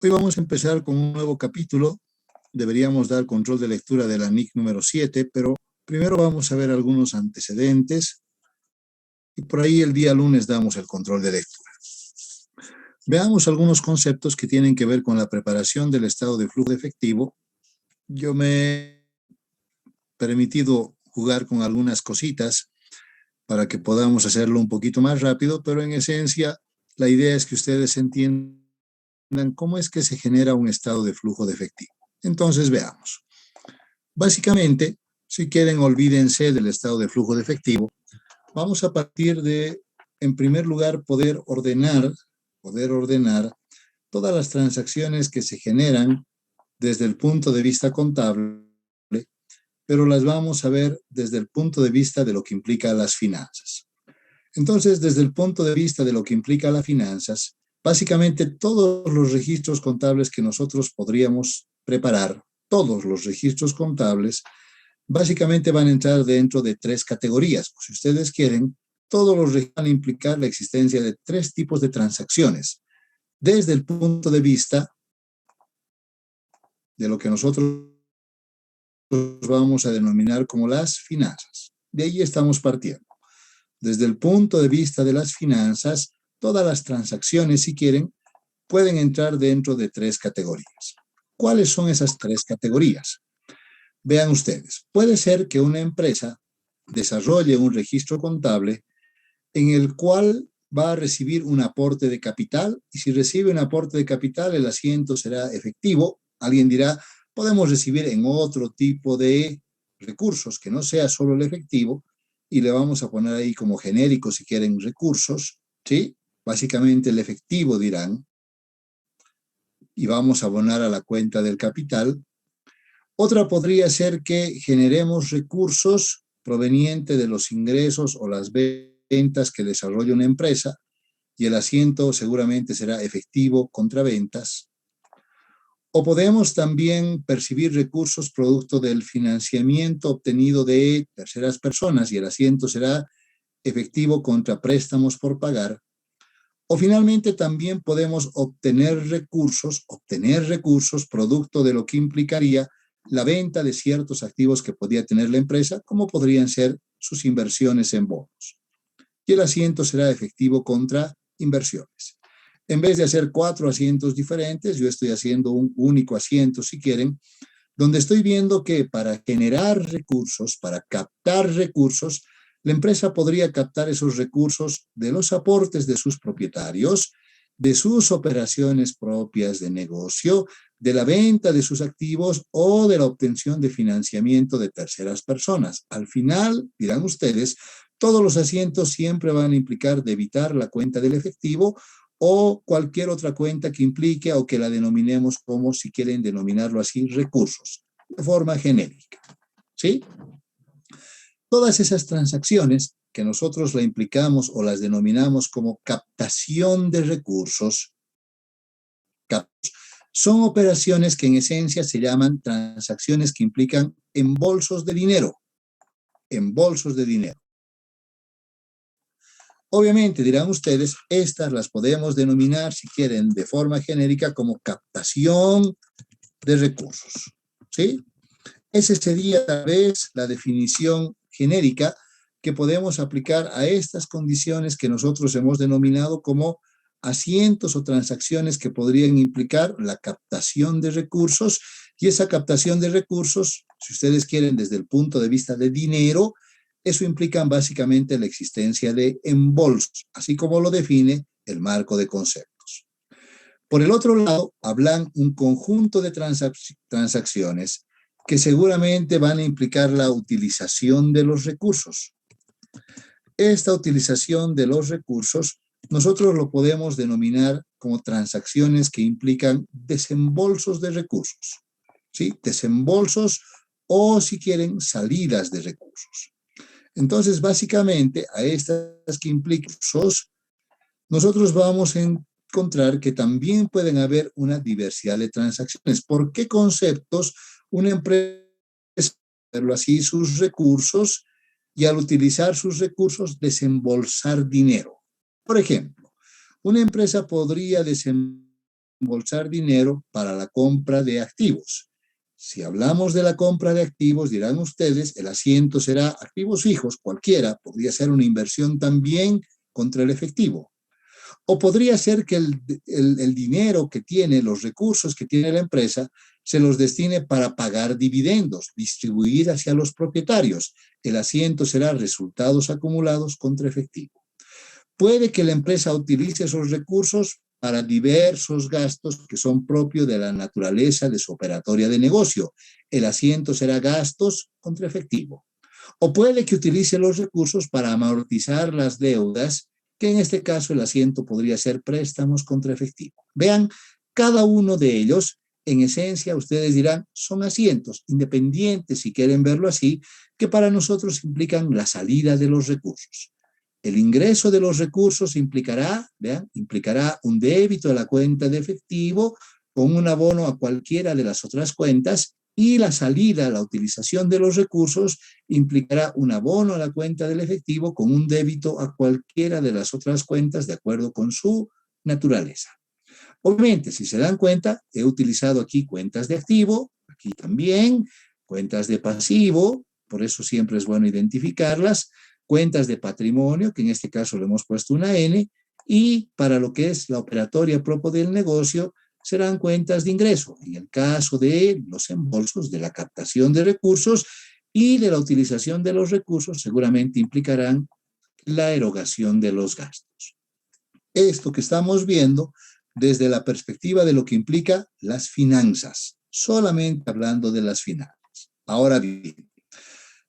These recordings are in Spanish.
Hoy vamos a empezar con un nuevo capítulo. Deberíamos dar control de lectura de la NIC número 7, pero primero vamos a ver algunos antecedentes y por ahí el día lunes damos el control de lectura. Veamos algunos conceptos que tienen que ver con la preparación del estado de flujo de efectivo. Yo me he permitido jugar con algunas cositas para que podamos hacerlo un poquito más rápido, pero en esencia la idea es que ustedes entiendan cómo es que se genera un estado de flujo de efectivo. Entonces veamos. Básicamente, si quieren, olvídense del estado de flujo de efectivo. Vamos a partir de, en primer lugar, poder ordenar todas las transacciones que se generan desde el punto de vista contable, pero las vamos a ver desde el punto de vista de lo que implica las finanzas. Entonces, desde el punto de vista de lo que implica las finanzas, básicamente todos los registros contables que nosotros podríamos preparar, todos los registros contables, básicamente van a entrar dentro de tres categorías. Si ustedes quieren, todos los registros van a implicar la existencia de tres tipos de transacciones, desde el punto de vista de lo que nosotros vamos a denominar como las finanzas. De ahí estamos partiendo. Desde el punto de vista de las finanzas, todas las transacciones, si quieren, pueden entrar dentro de tres categorías. ¿Cuáles son esas tres categorías? Vean ustedes, puede ser que una empresa desarrolle un registro contable en el cual va a recibir un aporte de capital, y si recibe un aporte de capital, el asiento será efectivo. Alguien dirá, podemos recibir en otro tipo de recursos que no sea solo el efectivo, y le vamos a poner ahí como genérico, si quieren, recursos, ¿sí? Básicamente el efectivo dirán, y vamos a abonar a la cuenta del capital. Otra podría ser que generemos recursos provenientes de los ingresos o las ventas que desarrolla una empresa, y el asiento seguramente será efectivo contra ventas. O podemos también percibir recursos producto del financiamiento obtenido de terceras personas, y el asiento será efectivo contra préstamos por pagar. O finalmente también podemos obtener recursos producto de lo que implicaría la venta de ciertos activos que podría tener la empresa, como podrían ser sus inversiones en bonos. Y el asiento será efectivo contra inversiones. En vez de hacer 4 asientos diferentes, yo estoy haciendo un único asiento, si quieren, donde estoy viendo que para generar recursos, para captar recursos, la empresa podría captar esos recursos de los aportes de sus propietarios, de sus operaciones propias de negocio, de la venta de sus activos o de la obtención de financiamiento de terceras personas. Al final, dirán ustedes, todos los asientos siempre van a implicar debitar la cuenta del efectivo o cualquier otra cuenta que implique o que la denominemos como, si quieren denominarlo así, recursos, de forma genérica, ¿sí? Todas esas transacciones que nosotros la implicamos o las denominamos como captación de recursos, son operaciones que en esencia se llaman transacciones que implican embolsos de dinero, embolsos de dinero. Obviamente, dirán ustedes, estas las podemos denominar, si quieren, de forma genérica como captación de recursos, ¿sí? Esa sería tal vez la definición genérica que podemos aplicar a estas condiciones que nosotros hemos denominado como asientos o transacciones que podrían implicar la captación de recursos, y esa captación de recursos, si ustedes quieren, desde el punto de vista de dinero, eso implica básicamente la existencia de embolsos, así como lo define el marco de conceptos. Por el otro lado, hablan un conjunto de transacciones que seguramente van a implicar la utilización de los recursos. Esta utilización de los recursos, nosotros lo podemos denominar como transacciones que implican desembolsos de recursos, ¿sí? Desembolsos o, si quieren, salidas de recursos. Entonces, básicamente, a estas que implican recursos, nosotros vamos a encontrar que también pueden haber una diversidad de transacciones. ¿Por qué conceptos? Una empresa, verlo así, sus recursos, y al utilizar sus recursos, desembolsar dinero. Por ejemplo, una empresa podría desembolsar desembolsar dinero para la compra de activos. Si hablamos de la compra de activos, dirán ustedes, el asiento será activos fijos, cualquiera, podría ser una inversión también contra el efectivo. O podría ser que el dinero que tiene, los recursos que tiene la empresa, se los destine para pagar dividendos, distribuir hacia los propietarios. El asiento será resultados acumulados contra efectivo. Puede que la empresa utilice esos recursos para diversos gastos que son propios de la naturaleza de su operatoria de negocio. El asiento será gastos contra efectivo. O puede que utilice los recursos para amortizar las deudas, que en este caso el asiento podría ser préstamos contra efectivo. Vean, cada uno de ellos, en esencia, ustedes dirán, son asientos independientes, si quieren verlo así, que para nosotros implican la salida de los recursos. El ingreso de los recursos implicará un débito de la cuenta de efectivo con un abono a cualquiera de las otras cuentas, y la salida, la utilización de los recursos implicará un abono a la cuenta del efectivo con un débito a cualquiera de las otras cuentas de acuerdo con su naturaleza. Obviamente, si se dan cuenta, he utilizado aquí cuentas de activo, aquí también, cuentas de pasivo, por eso siempre es bueno identificarlas, cuentas de patrimonio, que en este caso le hemos puesto una N, y para lo que es la operatoria propia del negocio, serán cuentas de ingreso, en el caso de los embolsos, de la captación de recursos y de la utilización de los recursos, seguramente implicarán la erogación de los gastos. Esto que estamos viendo desde la perspectiva de lo que implica las finanzas, solamente hablando de las finanzas. Ahora bien,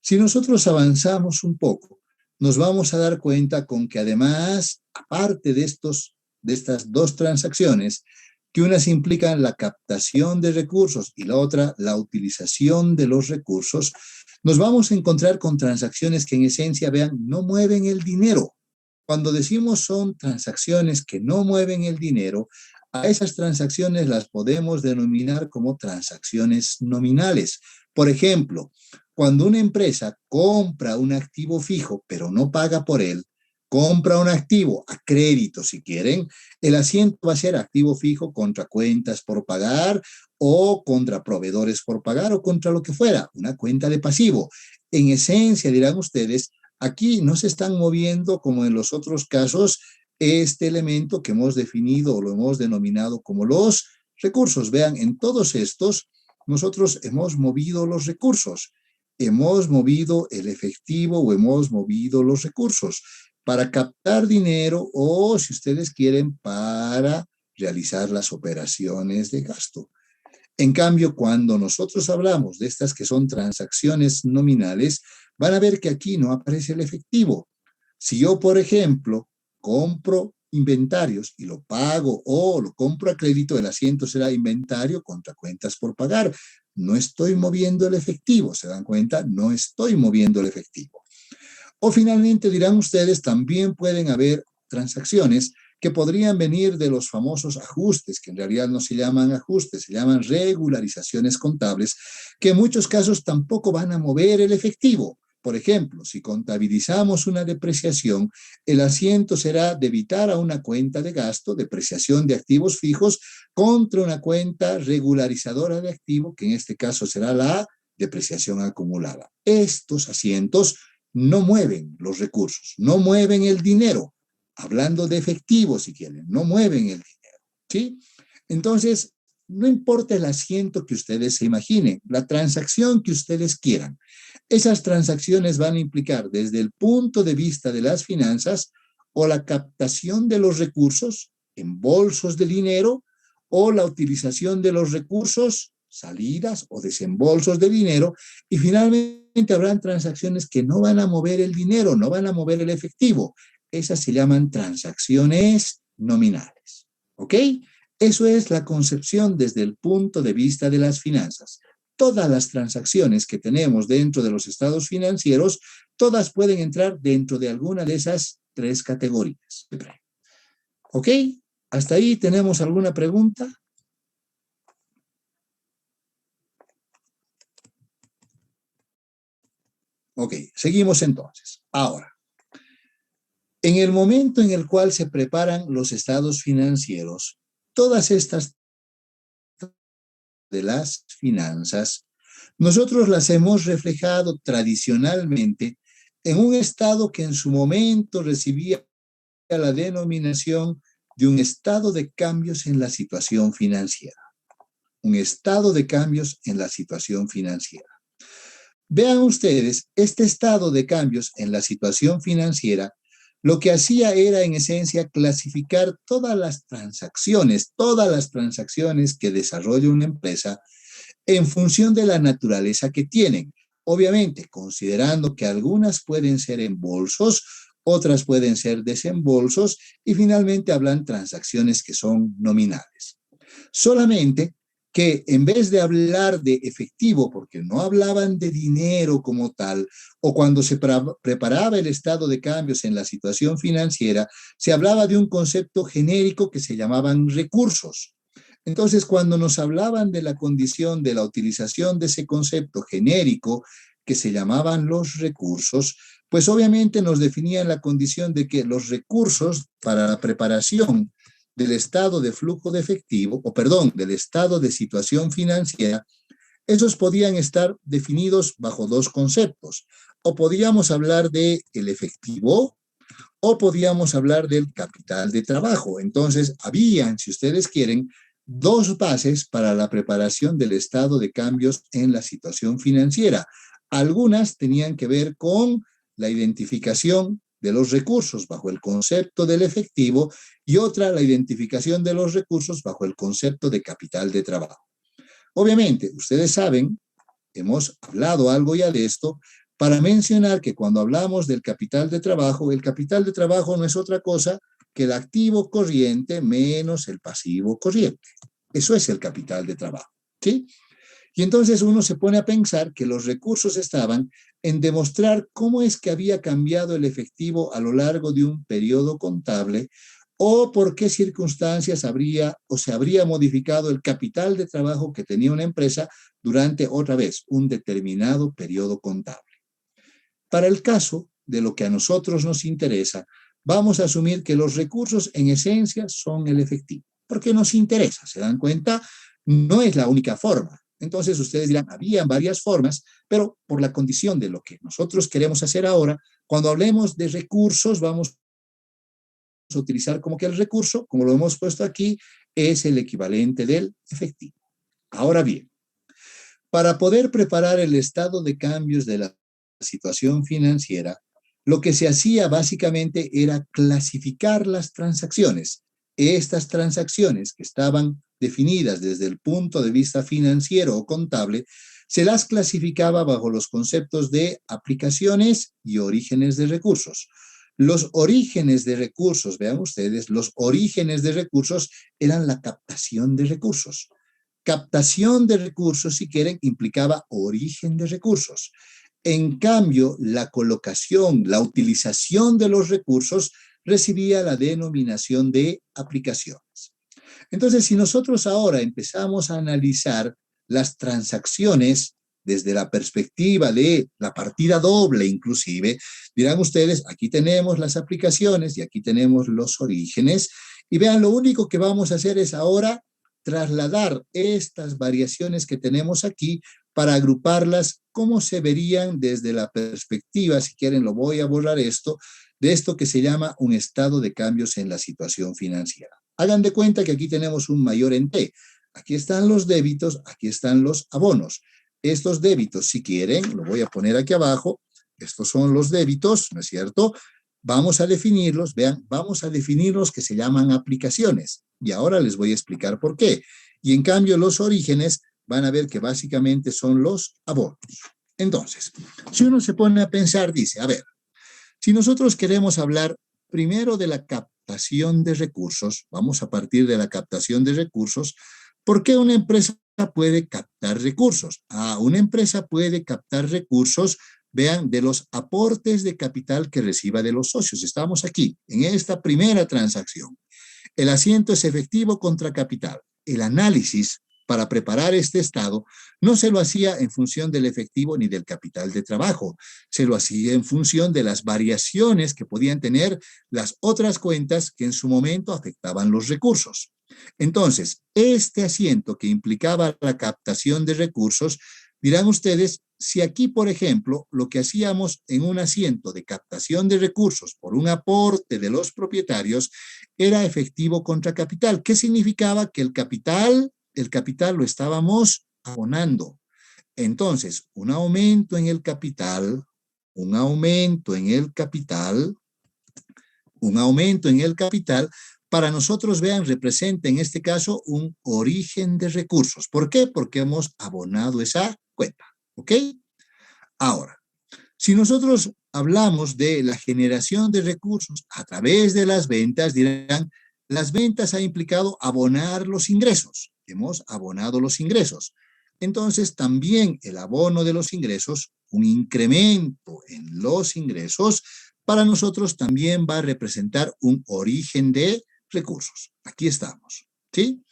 si nosotros avanzamos un poco, nos vamos a dar cuenta con que además, aparte de estas dos transacciones, que unas implican la captación de recursos y la otra la utilización de los recursos, nos vamos a encontrar con transacciones que en esencia, vean, no mueven el dinero. Cuando decimos son transacciones que no mueven el dinero, a esas transacciones las podemos denominar como transacciones nominales. Por ejemplo, cuando una empresa compra un activo fijo, pero no paga por él, compra un activo a crédito, si quieren, el asiento va a ser activo fijo contra cuentas por pagar o contra proveedores por pagar o contra lo que fuera, una cuenta de pasivo. En esencia, dirán ustedes, aquí no se están moviendo como en los otros casos este elemento que hemos definido o lo hemos denominado como los recursos. Vean, en todos estos nosotros hemos movido los recursos, hemos movido el efectivo o hemos movido los recursos para captar dinero o, si ustedes quieren, para realizar las operaciones de gasto. En cambio, cuando nosotros hablamos de estas que son transacciones nominales, van a ver que aquí no aparece el efectivo. Si yo, por ejemplo, compro inventarios y lo pago o lo compro a crédito, el asiento será inventario contra cuentas por pagar. No estoy moviendo el efectivo, ¿se dan cuenta? No estoy moviendo el efectivo. O finalmente dirán ustedes, también pueden haber transacciones que podrían venir de los famosos ajustes, que en realidad no se llaman ajustes, se llaman regularizaciones contables, que en muchos casos tampoco van a mover el efectivo. Por ejemplo, si contabilizamos una depreciación, el asiento será debitar a una cuenta de gasto, depreciación de activos fijos, contra una cuenta regularizadora de activo, que en este caso será la depreciación acumulada. Estos asientos no mueven los recursos, no mueven el dinero. Hablando de efectivo, si quieren, no mueven el dinero, ¿sí? Entonces, no importa el asiento que ustedes se imaginen, la transacción que ustedes quieran. Esas transacciones van a implicar desde el punto de vista de las finanzas o la captación de los recursos, embolsos de dinero, o la utilización de los recursos, salidas o desembolsos de dinero, y finalmente habrán transacciones que no van a mover el dinero, no van a mover el efectivo. Esas se llaman transacciones nominales, ¿ok? Eso es la concepción desde el punto de vista de las finanzas. Todas las transacciones que tenemos dentro de los estados financieros, todas pueden entrar dentro de alguna de esas tres categorías. ¿Ok? ¿Hasta ahí tenemos alguna pregunta? Ok, seguimos entonces. Ahora, en el momento en el cual se preparan los estados financieros, todas estas de las finanzas, nosotros las hemos reflejado tradicionalmente en un estado que en su momento recibía la denominación de un estado de cambios en la situación financiera. Un estado de cambios en la situación financiera. Vean ustedes, este estado de cambios en la situación financiera lo que hacía era en esencia clasificar todas las transacciones que desarrolla una empresa en función de la naturaleza que tienen. Obviamente, considerando que algunas pueden ser embolsos, otras pueden ser desembolsos y finalmente hablan transacciones que son nominales. Solamente que en vez de hablar de efectivo, porque no hablaban de dinero como tal, o cuando se preparaba el estado de cambios en la situación financiera, se hablaba de un concepto genérico que se llamaban recursos. Entonces, cuando nos hablaban de la condición de la utilización de ese concepto genérico que se llamaban los recursos, pues obviamente nos definían la condición de que los recursos para la preparación del estado de flujo de efectivo, del estado de situación financiera, esos podían estar definidos bajo dos conceptos. O podíamos hablar de el efectivo o podíamos hablar del capital de trabajo. Entonces, habían, si ustedes quieren, dos bases para la preparación del estado de cambios en la situación financiera. Algunas tenían que ver con la identificación de los recursos bajo el concepto del efectivo y otra la identificación de los recursos bajo el concepto de capital de trabajo. Obviamente, ustedes saben, hemos hablado algo ya de esto, para mencionar que cuando hablamos del capital de trabajo, el capital de trabajo no es otra cosa que el activo corriente menos el pasivo corriente. Eso es el capital de trabajo, ¿sí? Y entonces uno se pone a pensar que los recursos estaban en demostrar cómo es que había cambiado el efectivo a lo largo de un periodo contable o por qué circunstancias habría o se habría modificado el capital de trabajo que tenía una empresa durante otra vez un determinado periodo contable. Para el caso de lo que a nosotros nos interesa, vamos a asumir que los recursos en esencia son el efectivo, porque nos interesa, ¿se dan cuenta? No es la única forma. Entonces ustedes dirán, habían varias formas, pero por la condición de lo que nosotros queremos hacer ahora, cuando hablemos de recursos, vamos a utilizar como que el recurso, como lo hemos puesto aquí, es el equivalente del efectivo. Ahora bien, para poder preparar el estado de cambios de la situación financiera, lo que se hacía básicamente era clasificar las transacciones. Estas transacciones que estaban definidas desde el punto de vista financiero o contable, se las clasificaba bajo los conceptos de aplicaciones y orígenes de recursos. Los orígenes de recursos, vean ustedes, los orígenes de recursos eran la captación de recursos. Captación de recursos, si quieren, implicaba origen de recursos. En cambio, la colocación, la utilización de los recursos recibía la denominación de aplicaciones. Entonces, si nosotros ahora empezamos a analizar las transacciones desde la perspectiva de la partida doble inclusive, dirán ustedes, aquí tenemos las aplicaciones y aquí tenemos los orígenes, y vean, lo único que vamos a hacer es ahora trasladar estas variaciones que tenemos aquí para agruparlas como se verían desde la perspectiva, si quieren lo voy a borrar esto, de esto que se llama un estado de cambios en la situación financiera. Hagan de cuenta que aquí tenemos un mayor en T. Aquí están los débitos, aquí están los abonos. Estos débitos, si quieren, lo voy a poner aquí abajo, estos son los débitos, ¿no es cierto? Vamos a definirlos, vean, vamos a definir los que se llaman aplicaciones. Y ahora les voy a explicar por qué. Y en cambio los orígenes van a ver que básicamente son los abonos. Entonces, si uno se pone a pensar, dice, a ver, si nosotros queremos hablar primero de la captación de recursos, vamos a partir de la captación de recursos, ¿por qué una empresa puede captar recursos? Una empresa puede captar recursos, vean, de los aportes de capital que reciba de los socios. Estamos aquí, en esta primera transacción. El asiento es efectivo contra capital. El análisis para preparar este estado no se lo hacía en función del efectivo ni del capital de trabajo, se lo hacía en función de las variaciones que podían tener las otras cuentas que en su momento afectaban los recursos. Entonces, este asiento que implicaba la captación de recursos, dirán ustedes, si aquí, por ejemplo, lo que hacíamos en un asiento de captación de recursos por un aporte de los propietarios era efectivo contra capital, ¿qué significaba? Que el capital lo estábamos abonando. Entonces, un aumento en el capital, para nosotros, vean, representa en este caso un origen de recursos. ¿Por qué? Porque hemos abonado esa cuenta. ¿Ok? Ahora, si nosotros hablamos de la generación de recursos a través de las ventas, dirán, las ventas ha implicado abonar los ingresos. Hemos abonado los ingresos. Entonces, también el abono de los ingresos, un incremento en los ingresos, para nosotros también va a representar un origen de recursos. Aquí estamos, ¿sí?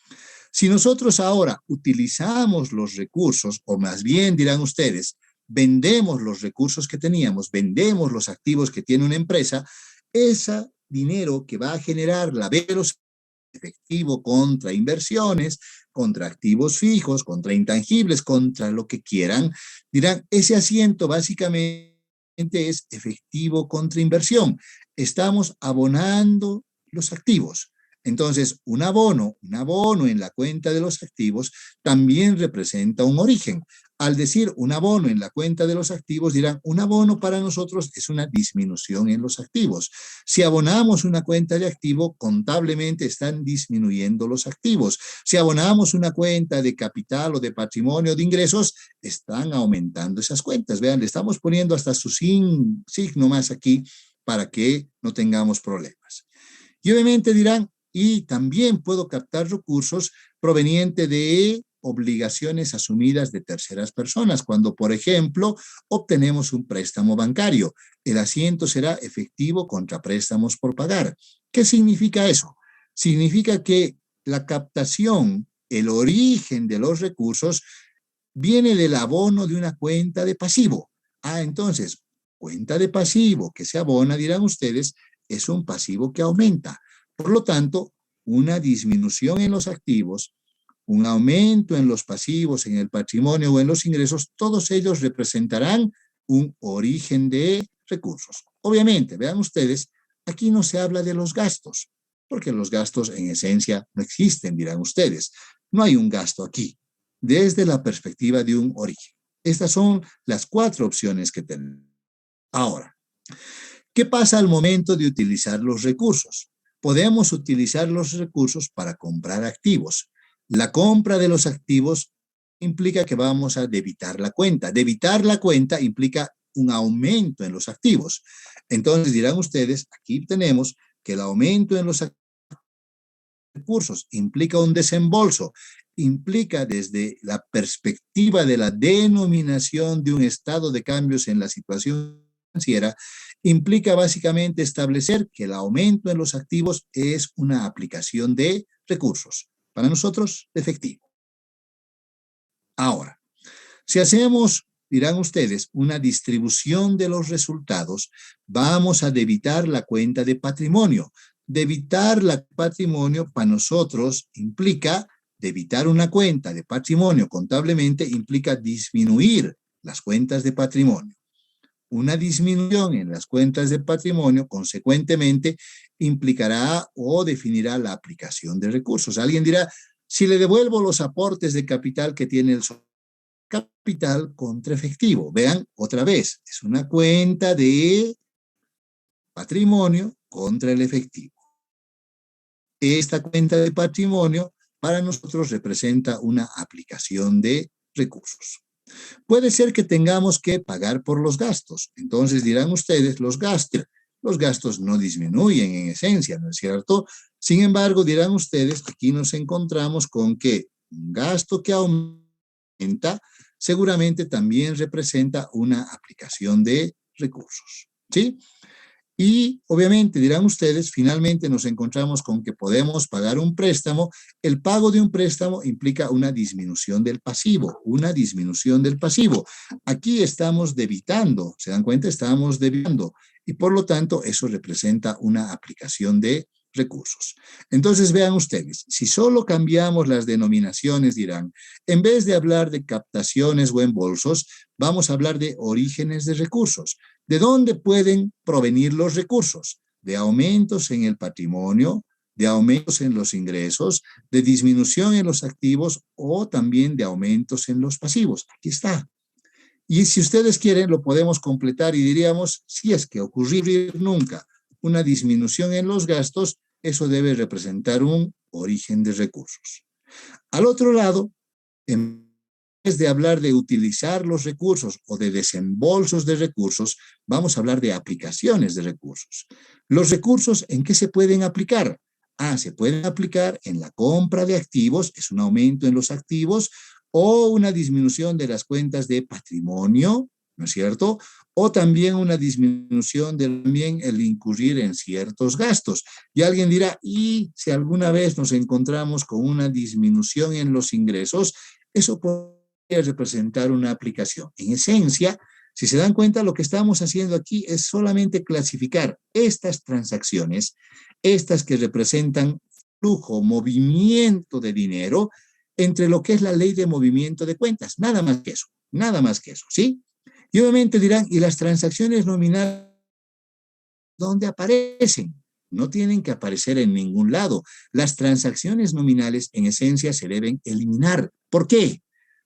Si nosotros ahora utilizamos los recursos, o más bien dirán ustedes, vendemos los recursos que teníamos, vendemos los activos que tiene una empresa, ese dinero que va a generar la velocidad efectivo contra inversiones, contra activos fijos, contra intangibles, contra lo que quieran, dirán, ese asiento básicamente es efectivo contra inversión. Estamos abonando los activos. Entonces, un abono en la cuenta de los activos también representa un origen. Al decir un abono en la cuenta de los activos, dirán, un abono para nosotros es una disminución en los activos. Si abonamos una cuenta de activo, contablemente están disminuyendo los activos. Si abonamos una cuenta de capital o de patrimonio de ingresos, están aumentando esas cuentas. Vean, le estamos poniendo hasta su signo más aquí para que no tengamos problemas. Y obviamente dirán, y también puedo captar recursos provenientes de obligaciones asumidas de terceras personas. Cuando, por ejemplo, obtenemos un préstamo bancario, el asiento será efectivo contra préstamos por pagar. ¿Qué significa eso? Significa que la captación, el origen de los recursos, viene del abono de una cuenta de pasivo. Entonces, cuenta de pasivo que se abona, dirán ustedes, es un pasivo que aumenta. Por lo tanto, una disminución en los activos, un aumento en los pasivos, en el patrimonio o en los ingresos, todos ellos representarán un origen de recursos. Obviamente, vean ustedes, aquí no se habla de los gastos, porque los gastos en esencia no existen, dirán ustedes. No hay un gasto aquí, desde la perspectiva de un origen. Estas son las 4 opciones que tenemos. Ahora, ¿qué pasa al momento de utilizar los recursos? Podemos utilizar los recursos para comprar activos. La compra de los activos implica que vamos a debitar la cuenta. Debitar la cuenta implica un aumento en los activos. Entonces dirán ustedes, aquí tenemos que el aumento en los recursos implica un desembolso, implica desde la perspectiva de la denominación de un estado de cambios en la situación financiera, implica básicamente establecer que el aumento en los activos es una aplicación de recursos. Para nosotros, efectivo. Ahora, si hacemos, dirán ustedes, una distribución de los resultados, vamos a debitar la cuenta de patrimonio. Debitar la patrimonio para nosotros implica, debitar una cuenta de patrimonio contablemente implica disminuir las cuentas de patrimonio. Una disminución en las cuentas de patrimonio, consecuentemente, implicará o definirá la aplicación de recursos. Alguien dirá, si le devuelvo los aportes de capital que tiene el capital contra efectivo. Vean, otra vez, es una cuenta de patrimonio contra el efectivo. Esta cuenta de patrimonio para nosotros representa una aplicación de recursos. Puede ser que tengamos que pagar por los gastos. Entonces dirán ustedes, los gastos no disminuyen en esencia, ¿no es cierto? Sin embargo, dirán ustedes, aquí nos encontramos con que un gasto que aumenta seguramente también representa una aplicación de recursos, ¿sí? Y obviamente dirán ustedes, finalmente nos encontramos con que podemos pagar un préstamo. El pago de un préstamo implica una disminución del pasivo, Aquí estamos debitando, ¿se dan cuenta? Estamos debitando y por lo tanto eso representa una aplicación de recursos. Entonces vean ustedes, si solo cambiamos las denominaciones, dirán, en vez de hablar de captaciones o embolsos, vamos a hablar de orígenes de recursos. ¿De dónde pueden provenir los recursos? De aumentos en el patrimonio, de aumentos en los ingresos, de disminución en los activos o también de aumentos en los pasivos. Aquí está. Y si ustedes quieren, lo podemos completar y diríamos, si es que ocurrir nunca una disminución en los gastos, eso debe representar un origen de recursos. Al otro lado, en vez de hablar de utilizar los recursos o de desembolsos de recursos, vamos a hablar de aplicaciones de recursos. Los recursos, ¿en qué se pueden aplicar? Se pueden aplicar en la compra de activos, es un aumento en los activos, o una disminución de las cuentas de patrimonio, ¿no es cierto? O también una disminución de también el incurrir en ciertos gastos. Y alguien dirá, ¿y si alguna vez nos encontramos con una disminución en los ingresos? Eso podría representar una aplicación. En esencia, si se dan cuenta, lo que estamos haciendo aquí es solamente clasificar estas transacciones, estas que representan flujo, movimiento de dinero, entre lo que es la ley de movimiento de cuentas. Nada más que eso, ¿sí? Y obviamente dirán, ¿y las transacciones nominales dónde aparecen? No tienen que aparecer en ningún lado. Las transacciones nominales en esencia se deben eliminar. ¿Por qué?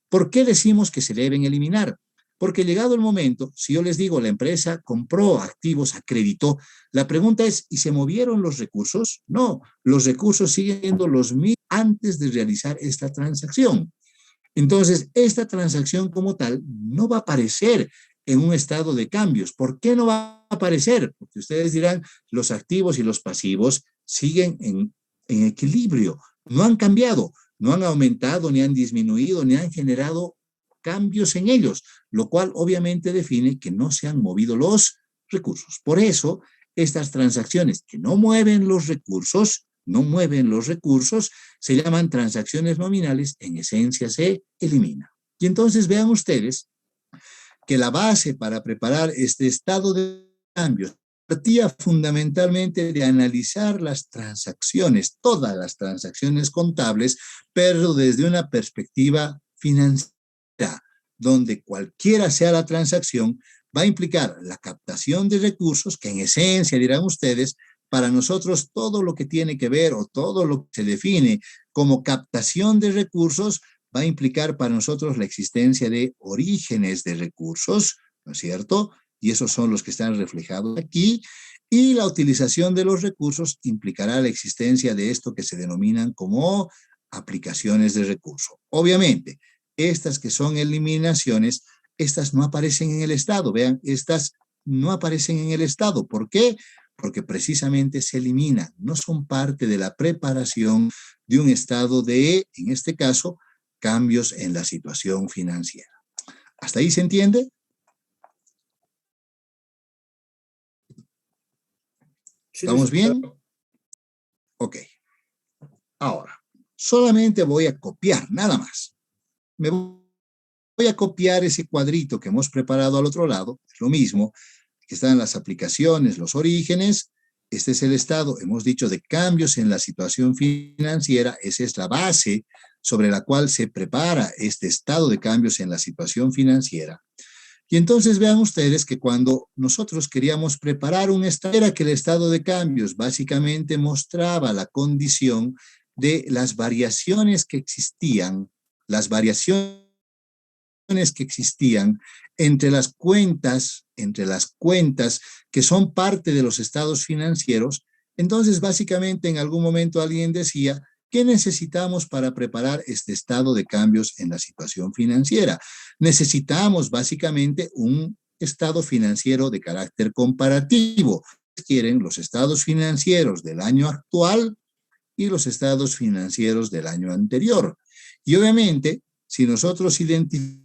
¿Por qué decimos que se deben eliminar? Porque llegado el momento, si yo les digo la empresa compró activos, acreditó, la pregunta es, ¿y se movieron los recursos? No, los recursos siguen siendo los mismos antes de realizar esta transacción. Entonces, esta transacción como tal no va a aparecer en un estado de cambios. ¿Por qué no va a aparecer? Porque ustedes dirán, los activos y los pasivos siguen en equilibrio, no han cambiado, no han aumentado, ni han disminuido, ni han generado cambios en ellos, lo cual obviamente define que no se han movido los recursos. Por eso, estas transacciones que no mueven los recursos, se llaman transacciones nominales, en esencia se elimina. Y entonces vean ustedes que la base para preparar este estado de cambios partía fundamentalmente de analizar las transacciones, todas las transacciones contables, pero desde una perspectiva financiera, donde cualquiera sea la transacción, va a implicar la captación de recursos, que en esencia, dirán ustedes, para nosotros todo lo que tiene que ver o todo lo que se define como captación de recursos va a implicar para nosotros la existencia de orígenes de recursos, ¿no es cierto? Y esos son los que están reflejados aquí. Y la utilización de los recursos implicará la existencia de esto que se denominan como aplicaciones de recursos. Obviamente, estas que son eliminaciones, estas no aparecen en el Estado. Vean, estas no aparecen en el Estado. ¿Por qué? Porque precisamente se eliminan, no son parte de la preparación de un estado de, en este caso, cambios en la situación financiera. ¿Hasta ahí se entiende? ¿Estamos bien? Ok. Ahora, solamente voy a copiar, nada más. Me voy a copiar ese cuadrito que hemos preparado al otro lado, es lo mismo, que están las aplicaciones, los orígenes. Este es el estado, hemos dicho, de cambios en la situación financiera. Esa es la base sobre la cual se prepara este estado de cambios en la situación financiera. Y entonces vean ustedes que cuando nosotros queríamos preparar un estado, era que el estado de cambios básicamente mostraba la condición de las variaciones que existían, entre las cuentas que son parte de los estados financieros. Entonces, básicamente, en algún momento alguien decía, ¿qué necesitamos para preparar este estado de cambios en la situación financiera? Necesitamos básicamente un estado financiero de carácter comparativo. Quieren los estados financieros del año actual y los estados financieros del año anterior. Y obviamente, si nosotros identificamos,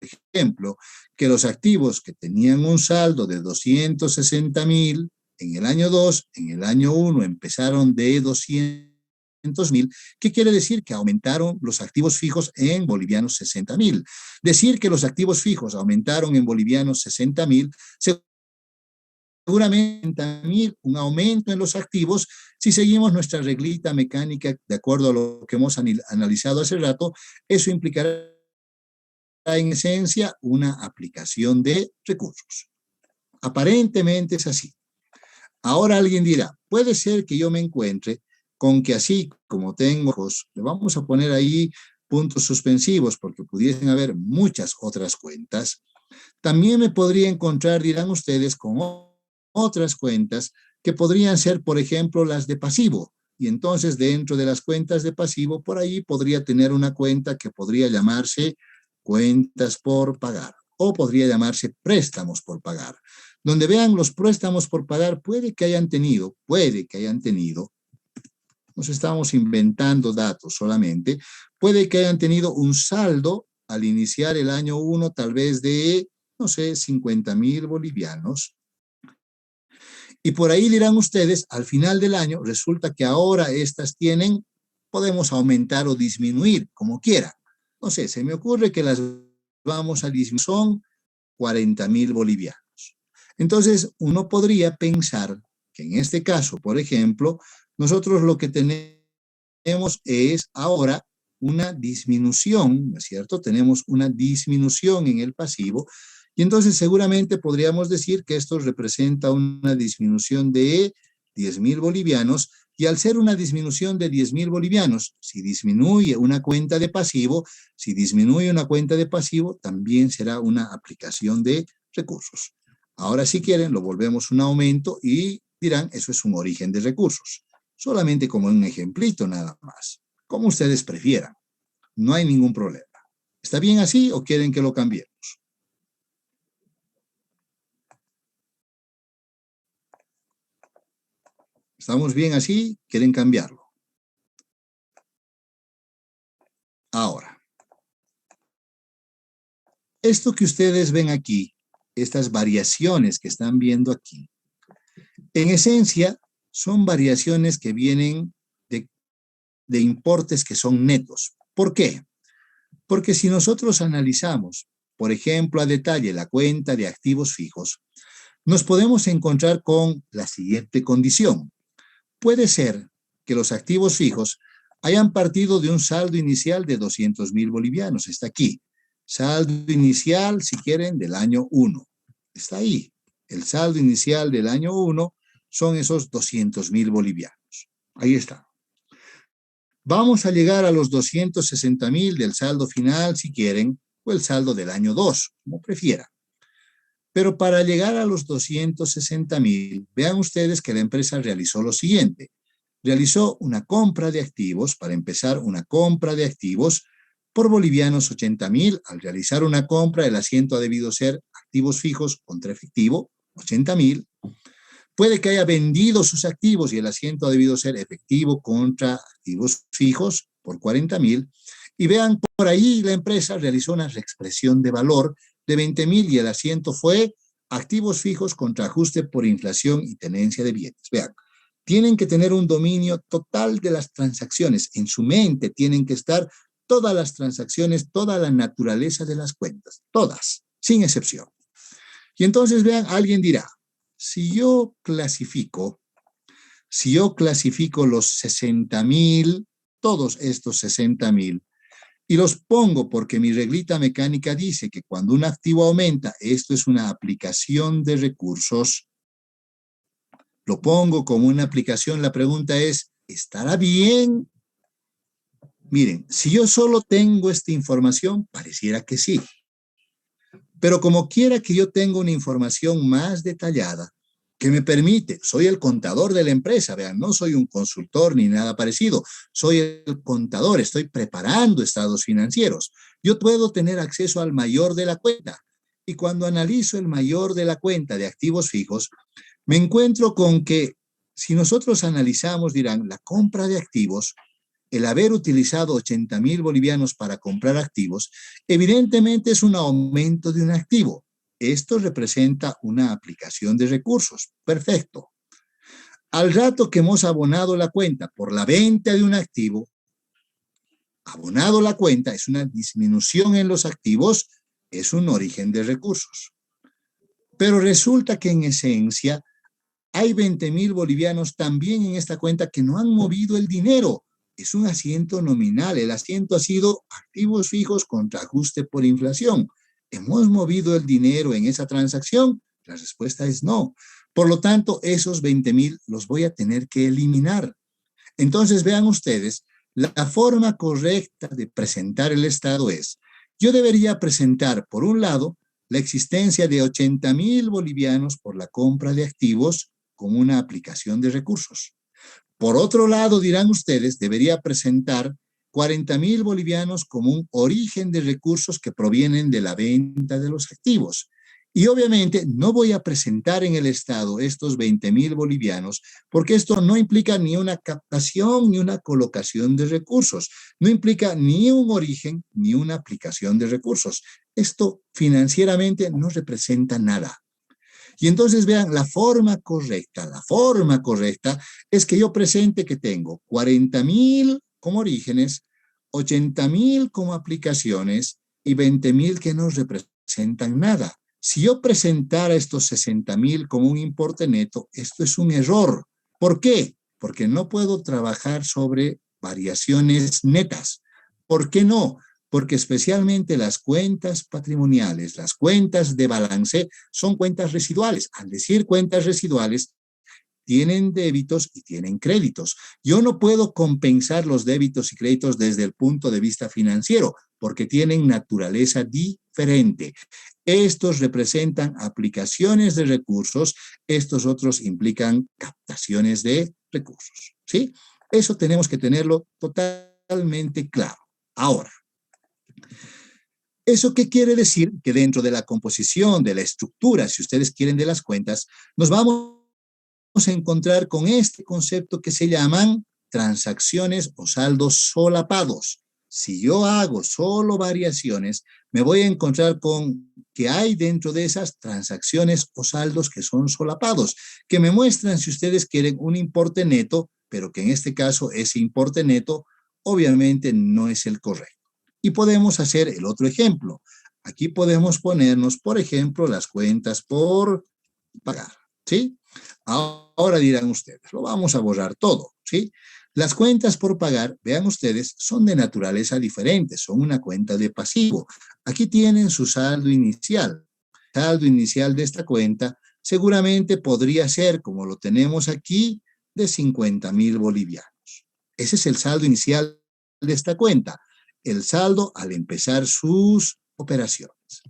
por ejemplo, que los activos que tenían un saldo de 260,000 en el año 2, en el año 1 empezaron de 200,000, ¿qué quiere decir? Que aumentaron los activos fijos en bolivianos 60,000. Decir que los activos fijos aumentaron en bolivianos 60,000, seguramente un aumento en los activos. Si seguimos nuestra reglita mecánica de acuerdo a lo que hemos analizado hace rato, eso implicará en esencia una aplicación de recursos. Aparentemente es así. Ahora alguien dirá, puede ser que yo me encuentre con que así como tengo, le vamos a poner ahí puntos suspensivos porque pudiesen haber muchas otras cuentas. También me podría encontrar, dirán ustedes, con otras cuentas que podrían ser, por ejemplo, las de pasivo. Y entonces dentro de las cuentas de pasivo, por ahí podría tener una cuenta que podría llamarse cuentas por pagar o podría llamarse préstamos por pagar. Donde vean los préstamos por pagar, puede que hayan tenido, nos estamos inventando datos solamente, puede que hayan tenido un saldo al iniciar el año 1 tal vez de, no sé, 50,000 bolivianos. Y por ahí dirán ustedes, al final del año, resulta que ahora estas tienen, podemos aumentar o disminuir, como quiera. No sé, se me ocurre que las vamos a disminuir, son 40,000 bolivianos. Entonces, uno podría pensar que en este caso, por ejemplo, nosotros lo que tenemos es ahora una disminución, ¿no es cierto? Tenemos una disminución en el pasivo y entonces seguramente podríamos decir que esto representa una disminución de 10,000 bolivianos y al ser una disminución de 10,000 bolivianos, si disminuye una cuenta de pasivo, también será una aplicación de recursos. Ahora si quieren lo volvemos un aumento y dirán eso es un origen de recursos. Solamente como un ejemplito nada más. Como ustedes prefieran. No hay ningún problema. ¿Está bien así o quieren que lo cambiemos? ¿Estamos bien así? ¿Quieren cambiarlo? Ahora, esto que ustedes ven aquí, estas variaciones que están viendo aquí, en esencia son variaciones que vienen de importes que son netos. ¿Por qué? Porque si nosotros analizamos, por ejemplo, a detalle la cuenta de activos fijos, nos podemos encontrar con la siguiente condición. Puede ser que los activos fijos hayan partido de un saldo inicial de 200,000 bolivianos. Está aquí. Saldo inicial, si quieren, del año 1. Está ahí. El saldo inicial del año 1 son esos 200,000 bolivianos. Ahí está. Vamos a llegar a los 260,000 del saldo final, si quieren, o el saldo del año 2, como prefieran. Pero para llegar a los 260,000, vean ustedes que la empresa realizó lo siguiente. Realizó una compra de activos, para empezar, una compra de activos por bolivianos 80,000. Al realizar una compra, el asiento ha debido ser activos fijos contra efectivo, 80,000. Puede que haya vendido sus activos y el asiento ha debido ser efectivo contra activos fijos por 40,000. Y vean, por ahí la empresa realizó una reexpresión de valor de 20,000 y el asiento fue activos fijos contra ajuste por inflación y tenencia de bienes. Vean, tienen que tener un dominio total de las transacciones. En su mente tienen que estar todas las transacciones, toda la naturaleza de las cuentas, todas, sin excepción. Y entonces vean, alguien dirá, si yo clasifico los 60,000, todos estos 60,000, y los pongo porque mi reglita mecánica dice que cuando un activo aumenta, esto es una aplicación de recursos, lo pongo como una aplicación, la pregunta es, ¿estará bien? Miren, si yo solo tengo esta información, pareciera que sí. Pero como quiera que yo tenga una información más detallada, que me permite, soy el contador de la empresa, vean, no soy un consultor ni nada parecido, soy el contador, estoy preparando estados financieros. Yo puedo tener acceso al mayor de la cuenta. Y cuando analizo el mayor de la cuenta de activos fijos, me encuentro con que si nosotros analizamos, dirán, la compra de activos, el haber utilizado 80,000 bolivianos para comprar activos, evidentemente es un aumento de un activo. Esto representa una aplicación de recursos. Perfecto. Al rato que hemos abonado la cuenta por la venta de un activo, abonado la cuenta es una disminución en los activos, es un origen de recursos. Pero resulta que en esencia Hay 20.000 bolivianos también en esta cuenta que no han movido el dinero. Es un asiento nominal. El asiento ha sido activos fijos contra ajuste por inflación. ¿Hemos movido el dinero en esa transacción? La respuesta es no. Por lo tanto, esos 20.000 los voy a tener que eliminar. Entonces, vean ustedes, la forma correcta de presentar el estado es, yo debería presentar, por un lado, la existencia de 80.000 bolivianos por la compra de activos con una aplicación de recursos. Por otro lado, dirán ustedes, debería presentar 40.000 bolivianos como un origen de recursos que provienen de la venta de los activos. Y obviamente no voy a presentar en el Estado estos 20.000 bolivianos porque esto no implica ni una captación ni una colocación de recursos, no implica ni un origen ni una aplicación de recursos. Esto financieramente no representa nada. Y entonces vean, la forma correcta es que yo presente que tengo 40.000 como orígenes, 80.000 como aplicaciones y 20.000 que no representan nada. Si yo presentara estos 60.000 como un importe neto, esto es un error. ¿Por qué? Porque no puedo trabajar sobre variaciones netas. ¿Por qué no? Porque especialmente las cuentas patrimoniales, las cuentas de balance, son cuentas residuales. Al decir cuentas residuales, tienen débitos y tienen créditos. Yo no puedo compensar los débitos y créditos desde el punto de vista financiero, porque tienen naturaleza diferente. Estos representan aplicaciones de recursos, estos otros implican captaciones de recursos, ¿sí? Eso tenemos que tenerlo totalmente claro. Ahora, ¿eso qué quiere decir? Que dentro de la composición, de la estructura, si ustedes quieren, de las cuentas, nos vamos a encontrar con este concepto que se llaman transacciones o saldos solapados. Si yo hago solo variaciones, me voy a encontrar con que hay dentro de esas transacciones o saldos que son solapados, que me muestran, si ustedes quieren, un importe neto, pero que en este caso ese importe neto obviamente no es el correcto. Y podemos hacer el otro ejemplo. Aquí podemos ponernos, por ejemplo, las cuentas por pagar, ¿sí? Ahora dirán ustedes, lo vamos a borrar todo, ¿sí? Las cuentas por pagar, vean ustedes, son de naturaleza diferente, son una cuenta de pasivo. Aquí tienen su saldo inicial. El saldo inicial de esta cuenta seguramente podría ser, como lo tenemos aquí, de 50.000 bolivianos. Ese es el saldo inicial de esta cuenta, el saldo al empezar sus operaciones.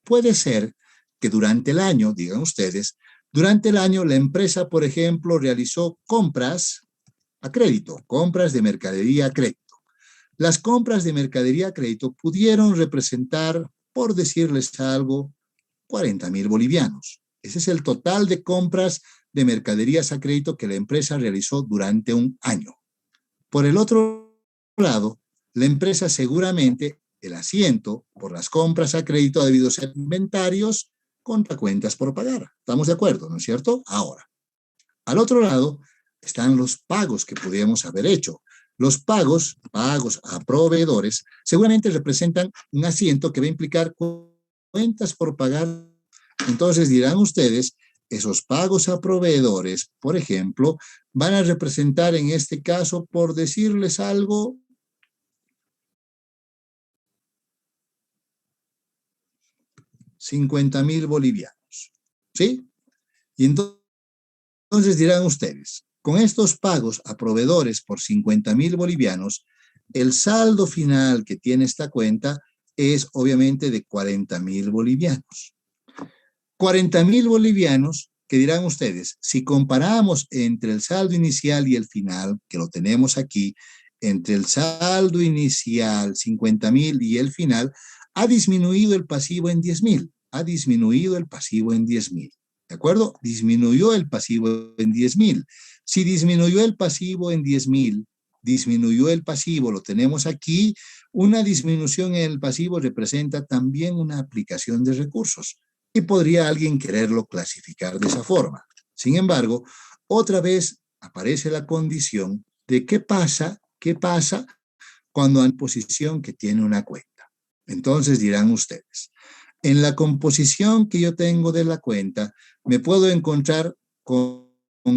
Puede ser que durante el año, digan ustedes, durante el año la empresa, por ejemplo, realizó compras a crédito, compras de mercadería a crédito. Las compras de mercadería a crédito pudieron representar, por decirles algo, 40.000 bolivianos. Ese es el total de compras de mercaderías a crédito que la empresa realizó durante un año. Por el otro lado, la empresa seguramente, el asiento por las compras a crédito ha debido ser inventarios contra cuentas por pagar. ¿Estamos de acuerdo, no es cierto? Ahora, al otro lado están los pagos que pudiéramos haber hecho. Los pagos a proveedores, seguramente representan un asiento que va a implicar cuentas por pagar. Entonces dirán ustedes, esos pagos a proveedores, por ejemplo, van a representar en este caso, por decirles algo, 50.000 bolivianos, ¿sí? Y entonces dirán ustedes, con estos pagos a proveedores por 50.000 bolivianos, el saldo final que tiene esta cuenta es obviamente de 40.000 bolivianos. 40.000 bolivianos que dirán ustedes, si comparamos entre el saldo inicial y el final, que lo tenemos aquí, entre el saldo inicial, 50.000 y el final, ha disminuido el pasivo en 10.000, ha disminuido el pasivo en 10.000. ¿De acuerdo? Disminuyó el pasivo en 10.000. Si disminuyó el pasivo en 10.000, disminuyó el pasivo, lo tenemos aquí, una disminución en el pasivo representa también una aplicación de recursos y podría alguien quererlo clasificar de esa forma. Sin embargo, otra vez aparece la condición de qué pasa cuando hay posición que tiene una cuenta. Entonces dirán ustedes, en la composición que yo tengo de la cuenta, me puedo encontrar con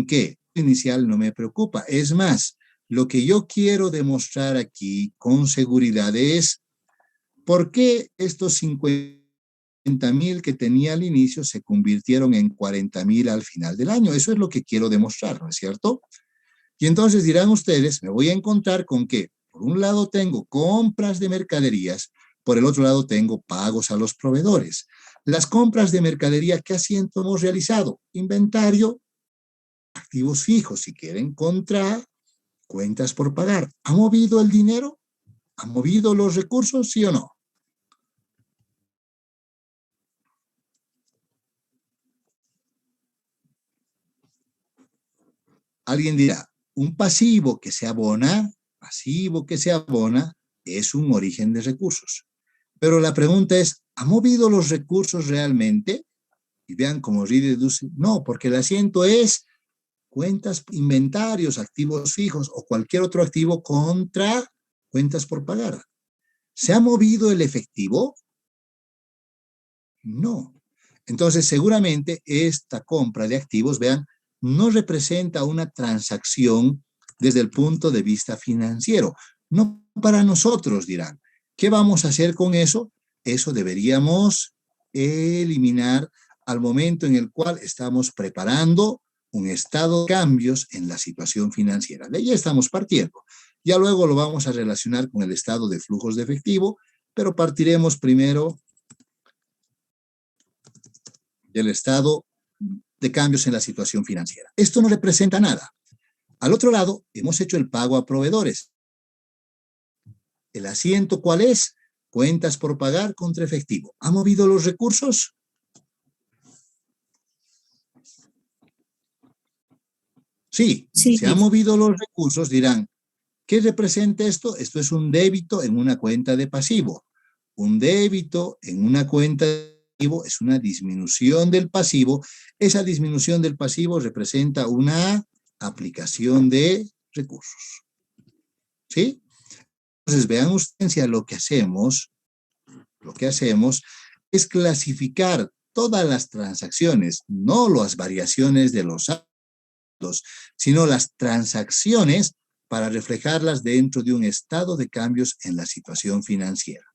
qué. Inicial no me preocupa. Es más, lo que yo quiero demostrar aquí con seguridad es por qué estos 50,000 que tenía al inicio se convirtieron en 40,000 al final del año. Eso es lo que quiero demostrar, ¿no es cierto? Y entonces dirán ustedes, me voy a encontrar con que por un lado tengo compras de mercaderías, por el otro lado tengo pagos a los proveedores. Las compras de mercadería, ¿qué asiento hemos realizado? Inventario, activos fijos, si quieren, contra cuentas por pagar. ¿Ha movido el dinero? ¿Ha movido los recursos? ¿Sí o no? Alguien dirá, un pasivo que se abona, es un origen de recursos. Pero la pregunta es, ¿ha movido los recursos realmente? Y vean cómo Reed deduce, no, porque el asiento es cuentas, inventarios, activos fijos o cualquier otro activo contra cuentas por pagar. ¿Se ha movido el efectivo? No. Entonces, seguramente esta compra de activos, vean, no representa una transacción desde el punto de vista financiero. No para nosotros, dirán. ¿Qué vamos a hacer con eso? Eso deberíamos eliminar al momento en el cual estamos preparando un estado de cambios en la situación financiera. De ahí estamos partiendo. Ya luego lo vamos a relacionar con el estado de flujos de efectivo, pero partiremos primero del estado de cambios en la situación financiera. Esto no representa nada. Al otro lado, hemos hecho el pago a proveedores. ¿El asiento cuál es? Cuentas por pagar contra efectivo. ¿Ha movido los recursos? Sí, Sí, se han movido los recursos, dirán, ¿qué representa esto? Esto es un débito en una cuenta de pasivo. Un débito en una cuenta de pasivo es una disminución del pasivo. Esa disminución del pasivo representa una aplicación de recursos. ¿Sí? Entonces, vean ustedes, lo que hacemos es clasificar todas las transacciones, no las variaciones de los saldos, sino las transacciones para reflejarlas dentro de un estado de cambios en la situación financiera.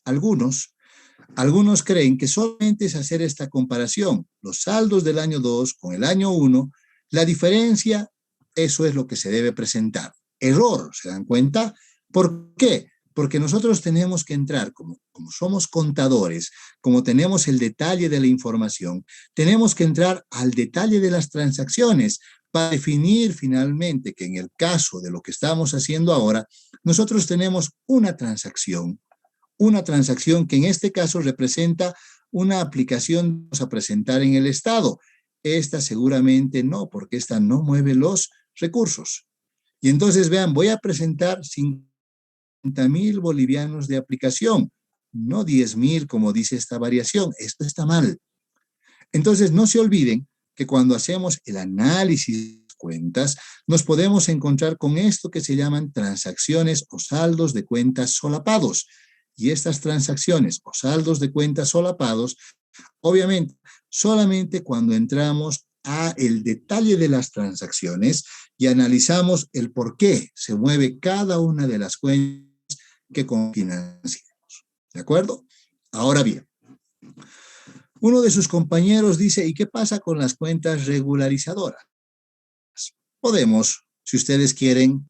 Algunos creen que solamente es hacer esta comparación, los saldos del año 2 con el año 1, la diferencia, eso es lo que se debe presentar. Error, ¿se dan cuenta? ¿Por qué? Porque nosotros tenemos que entrar, como somos contadores, como tenemos el detalle de la información, tenemos que entrar al detalle de las transacciones para definir finalmente que en el caso de lo que estamos haciendo ahora, nosotros tenemos una transacción que en este caso representa una aplicación que vamos a presentar en el Estado. Esta seguramente no, porque esta no mueve los recursos. Y entonces vean, voy a presentar 50,000 bolivianos de aplicación, no 10,000 como dice esta variación. Esto está mal. Entonces no se olviden que cuando hacemos el análisis de cuentas, nos podemos encontrar con esto que se llaman transacciones o saldos de cuentas solapados. Y estas transacciones o saldos de cuentas solapados, obviamente, solamente cuando entramos a el detalle de las transacciones y analizamos el por qué se mueve cada una de las cuentas que financiamos. ¿De acuerdo? Ahora bien, uno de sus compañeros dice, ¿y qué pasa con las cuentas regularizadoras? Podemos, si ustedes quieren,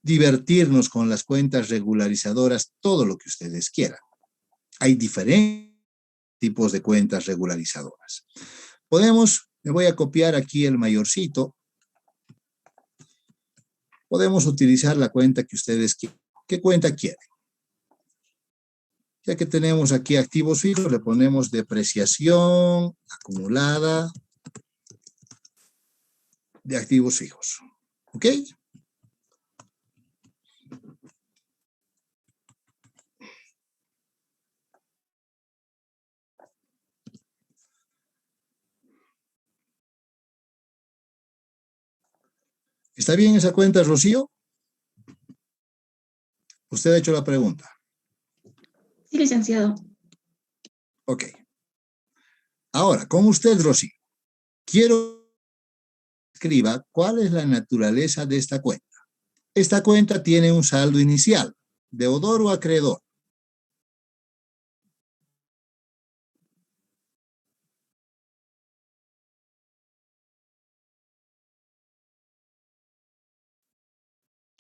divertirnos con las cuentas regularizadoras, todo lo que ustedes quieran. Hay diferentes tipos de cuentas regularizadoras. Me voy a copiar aquí el mayorcito. Podemos utilizar la cuenta que ustedes quieran. ¿Qué cuenta quieren? Ya que tenemos aquí activos fijos, le ponemos depreciación acumulada de activos fijos. ¿Ok? ¿Está bien esa cuenta, Rocío? Usted ha hecho la pregunta. sí, licenciado. Ok. Ahora, con usted, Rocío. Quiero que escriba cuál es la naturaleza de esta cuenta. Esta cuenta tiene un saldo inicial, deudor o acreedor.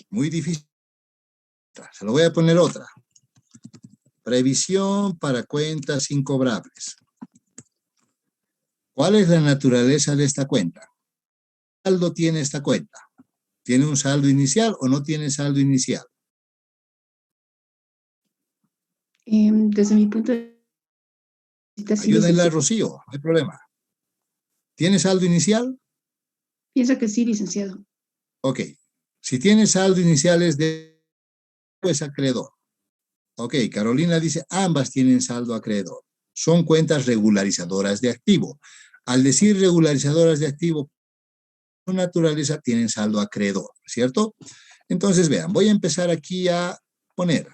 Muy difícil. Se lo voy a poner otra. Previsión para cuentas incobrables. ¿Cuál es la naturaleza de esta cuenta? ¿Qué saldo tiene esta cuenta? ¿Tiene un saldo inicial o no tiene saldo inicial? Desde mi punto de vista, sí, Ayúdenla, licenciado. Rocío, no hay problema. ¿Tiene saldo inicial? Pienso que sí, licenciado. Ok. Si tiene saldo inicial es de pues acreedor. Ok, Carolina dice, ambas tienen saldo acreedor. Son cuentas regularizadoras de activo. Al decir regularizadoras de activo, por naturaleza tienen saldo acreedor, ¿cierto? Entonces, vean, voy a empezar aquí a poner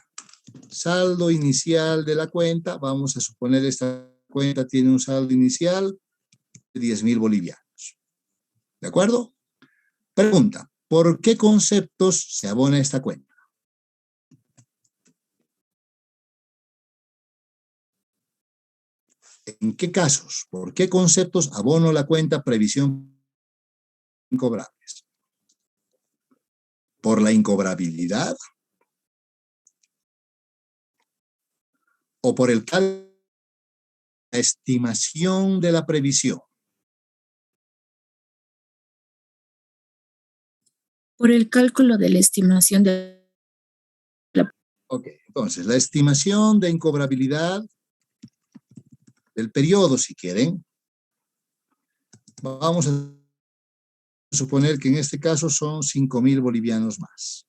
saldo inicial de la cuenta. Vamos a suponer esta cuenta tiene un saldo inicial de 10.000 bolivianos. ¿De acuerdo? Pregunta, ¿por qué conceptos se abona esta cuenta? ¿En qué casos? ¿Por qué conceptos abono la cuenta previsión incobrables? ¿Por la incobrabilidad? ¿O por el cálculo de la estimación de la previsión? Por el cálculo de la estimación de la... Ok, entonces la estimación de incobrabilidad del periodo, si quieren, vamos a suponer que en este caso son 5.000 bolivianos más.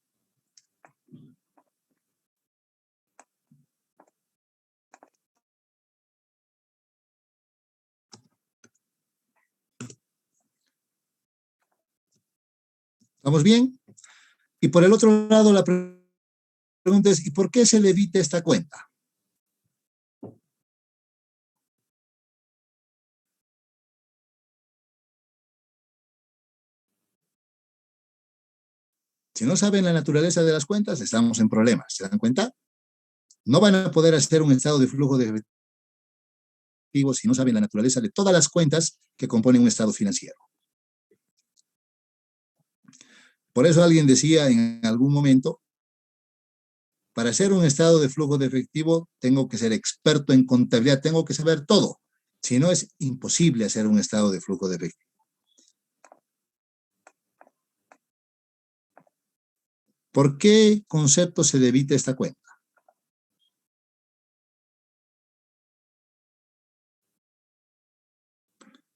¿Estamos bien? Y por el otro lado, la pregunta es, ¿y por qué se le evita esta cuenta? Si no saben la naturaleza de las cuentas, estamos en problemas. ¿Se dan cuenta? No van a poder hacer un estado de flujo de efectivo si no saben la naturaleza de todas las cuentas que componen un estado financiero. Por eso alguien decía en algún momento, para hacer un estado de flujo de efectivo tengo que ser experto en contabilidad, tengo que saber todo. Si no, es imposible hacer un estado de flujo de efectivo. ¿Por qué concepto se le evita esta cuenta?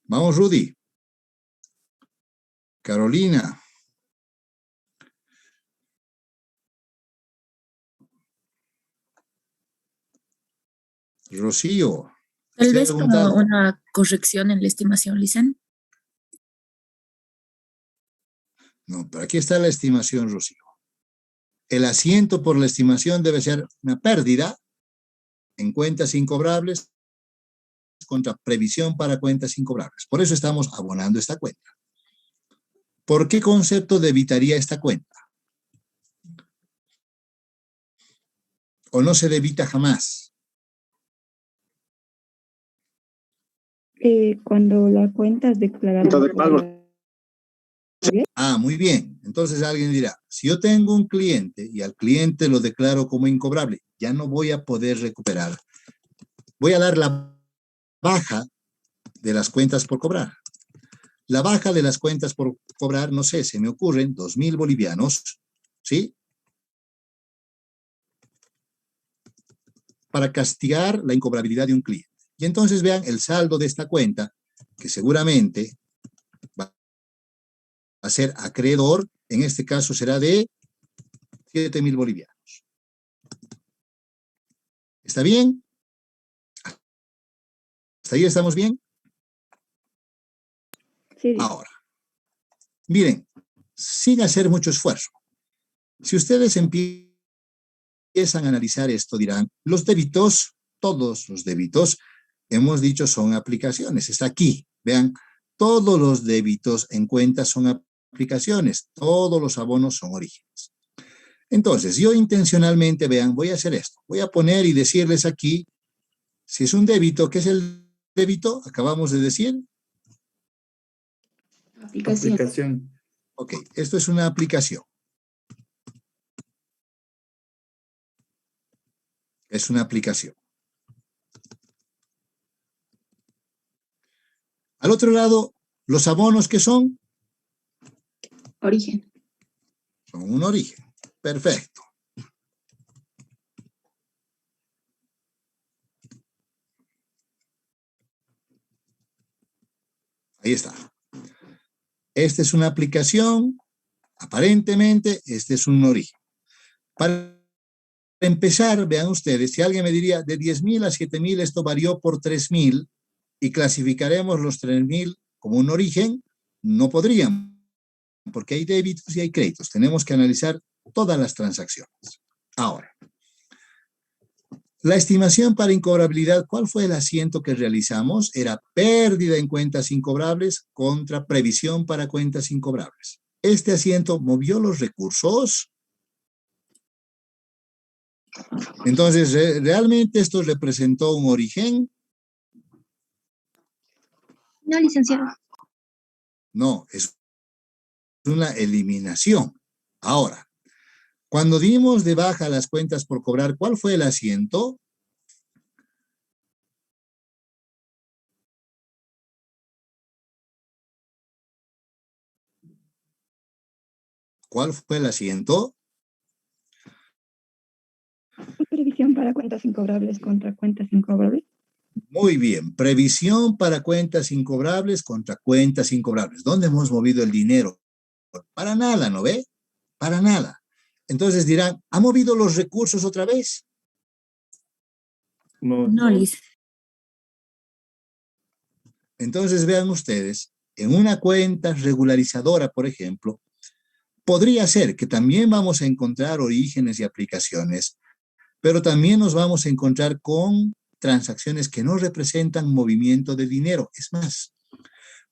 Vamos, Rudy. Carolina. Rocío. Tal vez como una corrección en la estimación, Licen. No, pero aquí está la estimación, Rocío. El asiento por la estimación debe ser una pérdida en cuentas incobrables contra previsión para cuentas incobrables. Por eso estamos abonando esta cuenta. ¿Por qué concepto debitaría esta cuenta? ¿O no se debita jamás? Cuando la cuenta es declarada. Ah, muy bien. Entonces alguien dirá, si yo tengo un cliente y al cliente lo declaro como incobrable, ya no voy a poder recuperar. Voy a dar la baja de las cuentas por cobrar. La baja de las cuentas por cobrar, no sé, se me ocurren 2.000 bolivianos, ¿sí? Para castigar la incobrabilidad de un cliente. Y entonces vean el saldo de esta cuenta, que seguramente va a ser acreedor, en este caso será de 7.000 bolivianos. ¿Está bien? ¿Hasta ahí estamos bien? Sí. Ahora, miren, sin hacer mucho esfuerzo. Si ustedes empiezan a analizar esto, dirán, los débitos, todos los débitos, hemos dicho son aplicaciones. Está aquí, vean, todos los débitos en cuentas son aplicaciones, todos los abonos son orígenes. Entonces, yo intencionalmente, vean, voy a hacer esto. Voy a poner y decirles aquí, si es un débito, ¿qué es el débito? Acabamos de decir. Aplicación. Ok, esto es una aplicación. Es una aplicación. Al otro lado, los abonos, ¿qué son? Origen. Son un origen. Perfecto. Ahí está. Esta es una aplicación. Aparentemente, este es un origen. Para empezar, vean ustedes, si alguien me diría, de 10.000 a 7.000, esto varió por 3.000, y clasificaremos los 3.000 como un origen, no podrían, porque hay débitos y hay créditos. Tenemos que analizar todas las transacciones. Ahora, la estimación para incobrabilidad, ¿cuál fue el asiento que realizamos? Era pérdida en cuentas incobrables contra previsión para cuentas incobrables. ¿Este asiento movió los recursos? Entonces, ¿realmente esto representó un origen? No, licenciado. No, es una eliminación. Ahora, cuando dimos de baja las cuentas por cobrar, ¿cuál fue el asiento? ¿Cuál fue el asiento? Previsión para cuentas incobrables contra cuentas incobrables. Muy bien, previsión para cuentas incobrables contra cuentas incobrables. ¿Dónde hemos movido el dinero? Para nada, ¿no ve? Para nada. Entonces dirán, ¿ha movido los recursos otra vez? No, Liz. Entonces vean ustedes, en una cuenta regularizadora, por ejemplo, podría ser que también vamos a encontrar orígenes y aplicaciones, pero también nos vamos a encontrar con transacciones que no representan movimiento de dinero. Es más,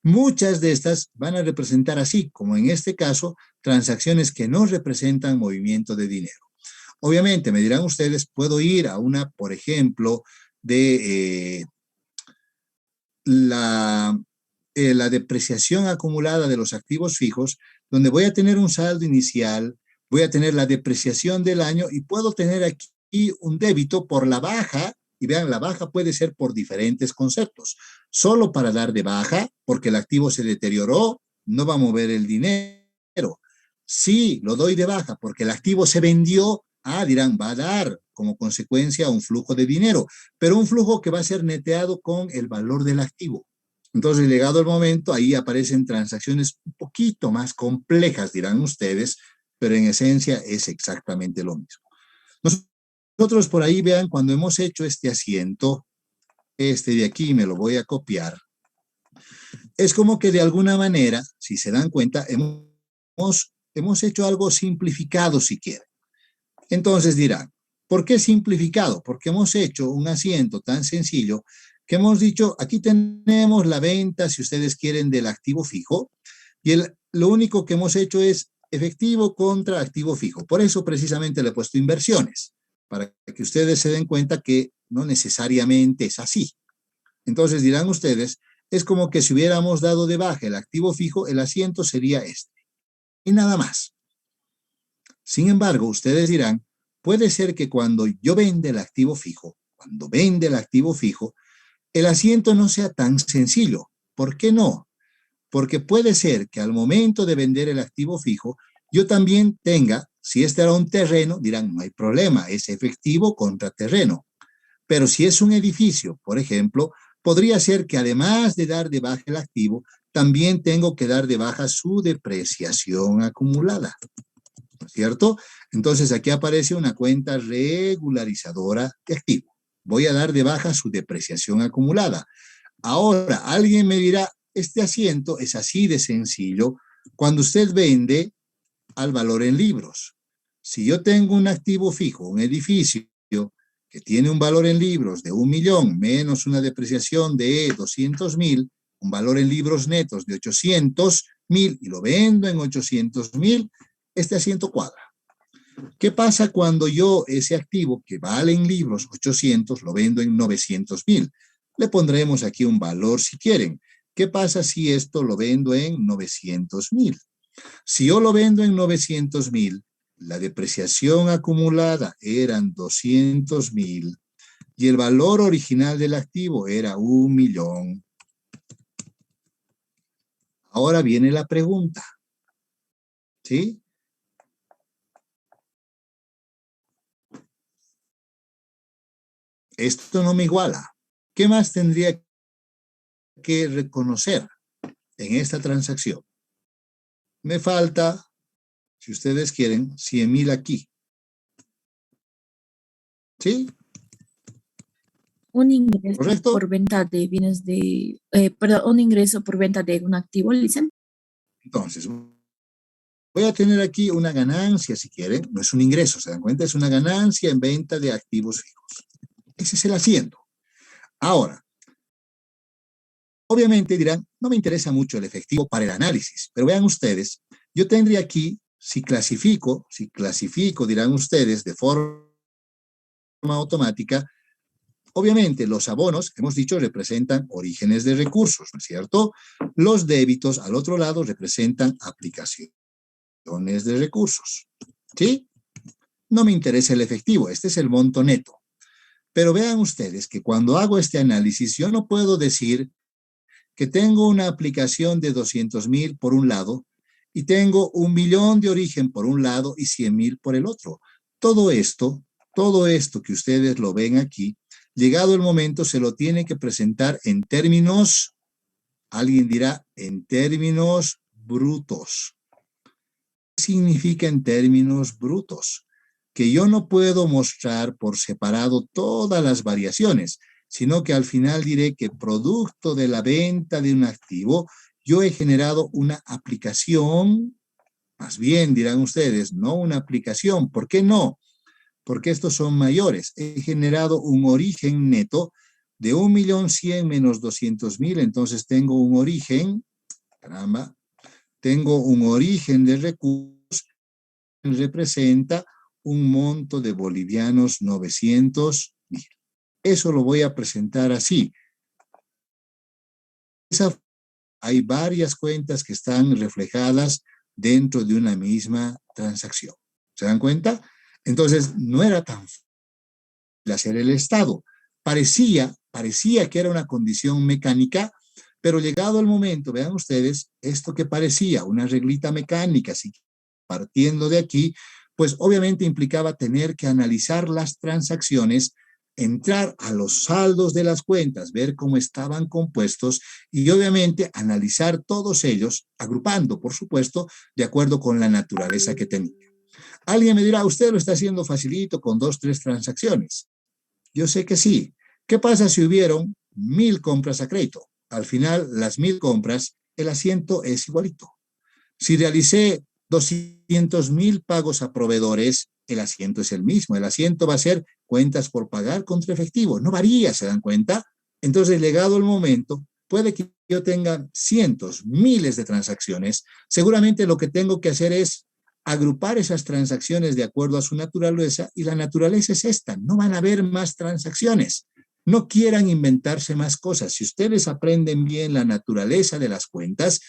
muchas de estas van a representar así, como en este caso, transacciones que no representan movimiento de dinero. Obviamente, me dirán ustedes, puedo ir a una, por ejemplo, de la depreciación acumulada de los activos fijos, donde voy a tener un saldo inicial, voy a tener la depreciación del año y puedo tener aquí un débito por la baja. Y vean, la baja puede ser por diferentes conceptos. Solo para dar de baja, porque el activo se deterioró, no va a mover el dinero. Si lo doy de baja porque el activo se vendió, dirán, va a dar como consecuencia un flujo de dinero, pero un flujo que va a ser neteado con el valor del activo. Entonces, llegado el momento, ahí aparecen transacciones un poquito más complejas, dirán ustedes, pero en esencia es exactamente lo mismo. Nosotros por ahí, vean, cuando hemos hecho este asiento, este de aquí me lo voy a copiar, es como que de alguna manera, si se dan cuenta, hemos hecho algo simplificado, si quieren. Entonces dirán, ¿por qué simplificado? Porque hemos hecho un asiento tan sencillo que hemos dicho, aquí tenemos la venta, si ustedes quieren, del activo fijo, y lo único que hemos hecho es efectivo contra activo fijo. Por eso precisamente le he puesto inversiones, para que ustedes se den cuenta que no necesariamente es así. Entonces dirán ustedes, es como que si hubiéramos dado de baja el activo fijo, el asiento sería este, y nada más. Sin embargo, ustedes dirán, puede ser que cuando yo vende el activo fijo, el asiento no sea tan sencillo. ¿Por qué no? Porque puede ser que al momento de vender el activo fijo, yo también tenga, si este era un terreno, dirán, no hay problema, es efectivo contra terreno. Pero si es un edificio, por ejemplo, podría ser que además de dar de baja el activo, también tengo que dar de baja su depreciación acumulada. ¿No es cierto? Entonces aquí aparece una cuenta regularizadora de activo. Voy a dar de baja su depreciación acumulada. Ahora, alguien me dirá, este asiento es así de sencillo cuando usted vende al valor en libros. Si yo tengo un activo fijo, un edificio que tiene un valor en libros de 1 millón menos una depreciación de 200.000, un valor en libros netos de 800.000 y lo vendo en 800.000, este asiento cuadra. ¿Qué pasa cuando yo ese activo que vale en libros 800 lo vendo en 900.000? Le pondremos aquí un valor si quieren. ¿Qué pasa si esto lo vendo en 900.000? Si yo lo vendo en 900.000, la depreciación acumulada eran 200.000 y el valor original del activo era 1.000.000. Ahora viene la pregunta, ¿sí? Esto no me iguala. ¿Qué más tendría que reconocer en esta transacción? Me falta, si ustedes quieren, 100.000 aquí. ¿Sí? Un ingreso ¿Correcto? por venta de bienes de, perdón, un ingreso por venta de un activo, Licen. Entonces, voy a tener aquí una ganancia, si quieren. No es un ingreso, ¿se dan cuenta? Es una ganancia en venta de activos fijos. Ese es el asiento. Ahora, obviamente dirán, no me interesa mucho el efectivo para el análisis, pero vean ustedes, yo tendría aquí, si clasifico, dirán ustedes, de forma automática, obviamente los abonos, hemos dicho, representan orígenes de recursos, ¿no es cierto? Los débitos, al otro lado, representan aplicaciones de recursos, ¿sí? No me interesa el efectivo, este es el monto neto. Pero vean ustedes que cuando hago este análisis, yo no puedo decir que tengo una aplicación de 200.000 por un lado y tengo 1.000.000 de origen por un lado y 100.000 por el otro. Todo esto que ustedes lo ven aquí, llegado el momento se lo tiene que presentar en términos, alguien dirá, en términos brutos. ¿Qué significa en términos brutos? Que yo no puedo mostrar por separado todas las variaciones, sino que al final diré que producto de la venta de un activo, yo he generado una aplicación, más bien dirán ustedes, no una aplicación. ¿Por qué no? Porque estos son mayores. He generado un origen neto de 1.100.000 menos 200.000, entonces tengo un origen, caramba, tengo un origen de recursos que representa un monto de bolivianos 900.000. Eso lo voy a presentar así. Hay varias cuentas que están reflejadas dentro de una misma transacción. ¿Se dan cuenta? Entonces, no era tan fácil hacer el estado. Parecía que era una condición mecánica, pero llegado el momento, vean ustedes, esto que parecía una reglita mecánica, así partiendo de aquí, pues obviamente implicaba tener que analizar las transacciones, entrar a los saldos de las cuentas, ver cómo estaban compuestos y obviamente analizar todos ellos, agrupando, por supuesto, de acuerdo con la naturaleza que tenía. Alguien me dirá, usted lo está haciendo facilito con 2, 3 transacciones. Yo sé que sí. ¿Qué pasa si hubieron 1.000 compras a crédito? Al final, las 1.000 compras, el asiento es igualito. Si realicé 200.000 pagos a proveedores, el asiento es el mismo. El asiento va a ser cuentas por pagar contra efectivo. No varía, ¿se dan cuenta? Entonces, llegado el momento, puede que yo tenga cientos, miles de transacciones. Seguramente lo que tengo que hacer es agrupar esas transacciones de acuerdo a su naturaleza, y la naturaleza es esta. No van a haber más transacciones. No quieran inventarse más cosas. Si ustedes aprenden bien la naturaleza de las cuentas,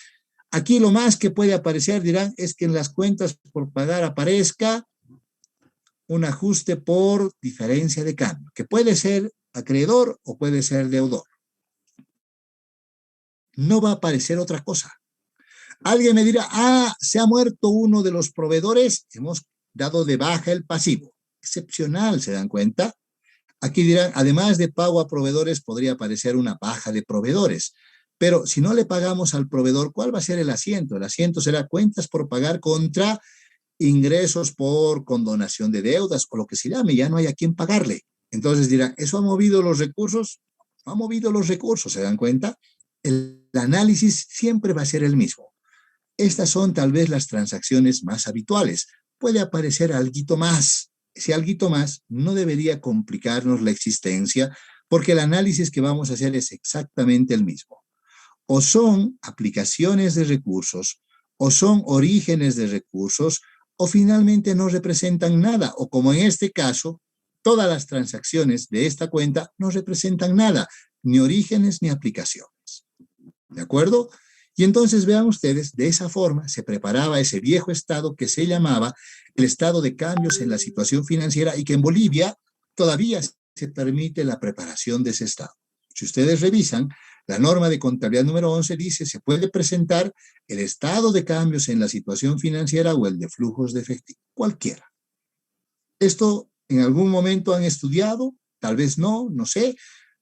aquí lo más que puede aparecer, dirán, es que en las cuentas por pagar aparezca un ajuste por diferencia de cambio, que puede ser acreedor o puede ser deudor. No va a aparecer otra cosa. Alguien me dirá, se ha muerto uno de los proveedores, hemos dado de baja el pasivo. Excepcional, ¿se dan cuenta? Aquí dirán, además de pago a proveedores, podría aparecer una baja de proveedores. Pero si no le pagamos al proveedor, ¿cuál va a ser el asiento? El asiento será cuentas por pagar contra ingresos por condonación de deudas o lo que se llame, ya no hay a quién pagarle. Entonces dirán, ¿eso ha movido los recursos? Ha movido los recursos, ¿se dan cuenta? El análisis siempre va a ser el mismo. Estas son tal vez las transacciones más habituales. Puede aparecer alguito más. Ese alguito más no debería complicarnos la existencia porque el análisis que vamos a hacer es exactamente el mismo. o son aplicaciones de recursos, o son orígenes de recursos, o finalmente no representan nada, o como en este caso, todas las transacciones de esta cuenta no representan nada, ni orígenes ni aplicaciones. ¿De acuerdo? Y entonces vean ustedes, de esa forma se preparaba ese viejo estado que se llamaba el estado de cambios en la situación financiera y que en Bolivia todavía se permite la preparación de ese estado. Si ustedes revisan, la norma de contabilidad número 11 dice se puede presentar el estado de cambios en la situación financiera o el de flujos de efectivo, cualquiera. Esto en algún momento han estudiado, tal vez no, no sé,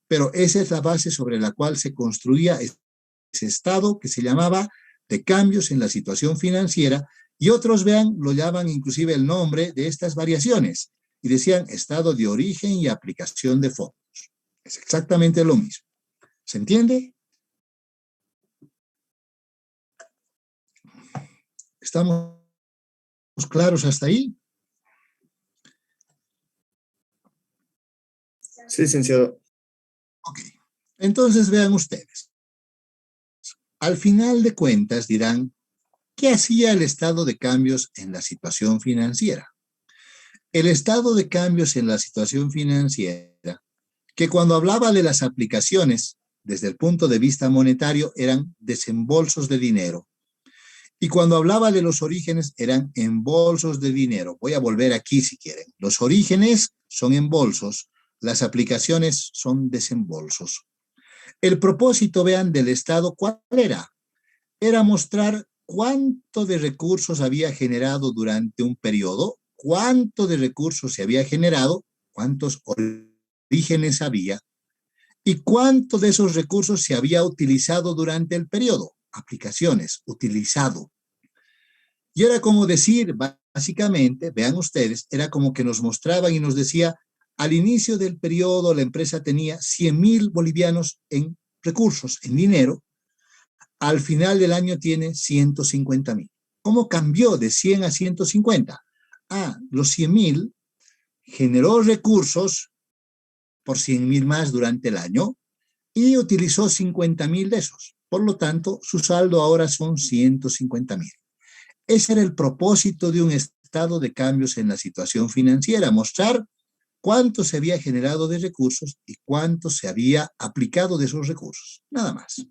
pero esa es la base sobre la cual se construía ese estado que se llamaba de cambios en la situación financiera, y otros, vean, lo llaman inclusive el nombre de estas variaciones, y decían estado de origen y aplicación de fondos. Es exactamente lo mismo. ¿Se entiende? ¿Estamos claros hasta ahí? Sí, licenciado. Ok. Entonces vean ustedes. Al final de cuentas dirán, ¿qué hacía el estado de cambios en la situación financiera? El estado de cambios en la situación financiera, que cuando hablaba de las aplicaciones, desde el punto de vista monetario, eran desembolsos de dinero. Y cuando hablaba de los orígenes, eran embolsos de dinero. Voy a volver aquí si quieren. Los orígenes son embolsos, las aplicaciones son desembolsos. El propósito, vean, del Estado, ¿cuál era? Era mostrar cuánto de recursos había generado durante un periodo, cuánto de recursos se había generado, cuántos orígenes había, y cuánto de esos recursos se había utilizado durante el periodo. Aplicaciones, utilizado. Y era como decir, básicamente, vean ustedes, era como que nos mostraban y nos decía, al inicio del periodo la empresa tenía 100.000 bolivianos en recursos, en dinero, al final del año tiene 150.000. ¿Cómo cambió de 100 a 150? Los 100.000 generó recursos por 100.000 más durante el año y utilizó 50.000 de esos. Por lo tanto, su saldo ahora son 150.000. Ese era el propósito de un estado de cambios en la situación financiera, mostrar cuánto se había generado de recursos y cuánto se había aplicado de esos recursos, nada más.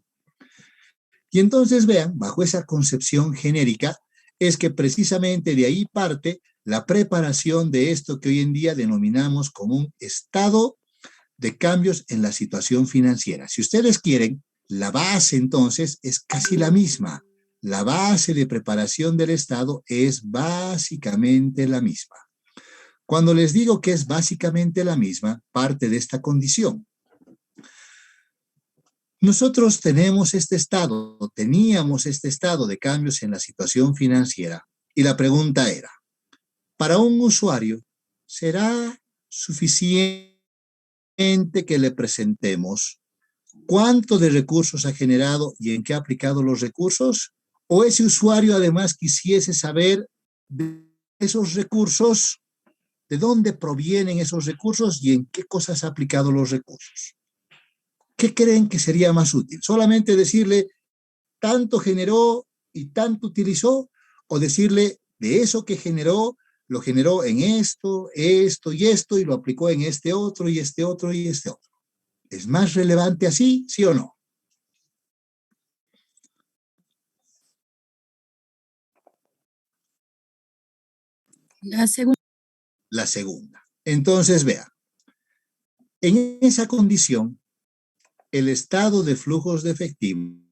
Y entonces vean, bajo esa concepción genérica, es que precisamente de ahí parte la preparación de esto que hoy en día denominamos como un estado de cambios en la situación financiera. Si ustedes quieren, la base entonces es casi la misma. La base de preparación del Estado es básicamente la misma. Cuando les digo que es básicamente la misma, parte de esta condición. Nosotros teníamos este estado de cambios en la situación financiera y la pregunta era, para un usuario, ¿será suficiente que le presentemos cuánto de recursos ha generado y en qué ha aplicado los recursos? ¿O ese usuario además quisiese saber de esos recursos, de dónde provienen esos recursos y en qué cosas ha aplicado los recursos? ¿Qué creen que sería más útil? ¿Solamente decirle tanto generó y tanto utilizó? ¿O decirle de eso que generó, lo generó en esto, esto y esto, y lo aplicó en este otro y este otro y este otro? ¿Es más relevante así, sí o no? La segunda. La segunda. Entonces, vea, en esa condición, el estado de flujos de efectivo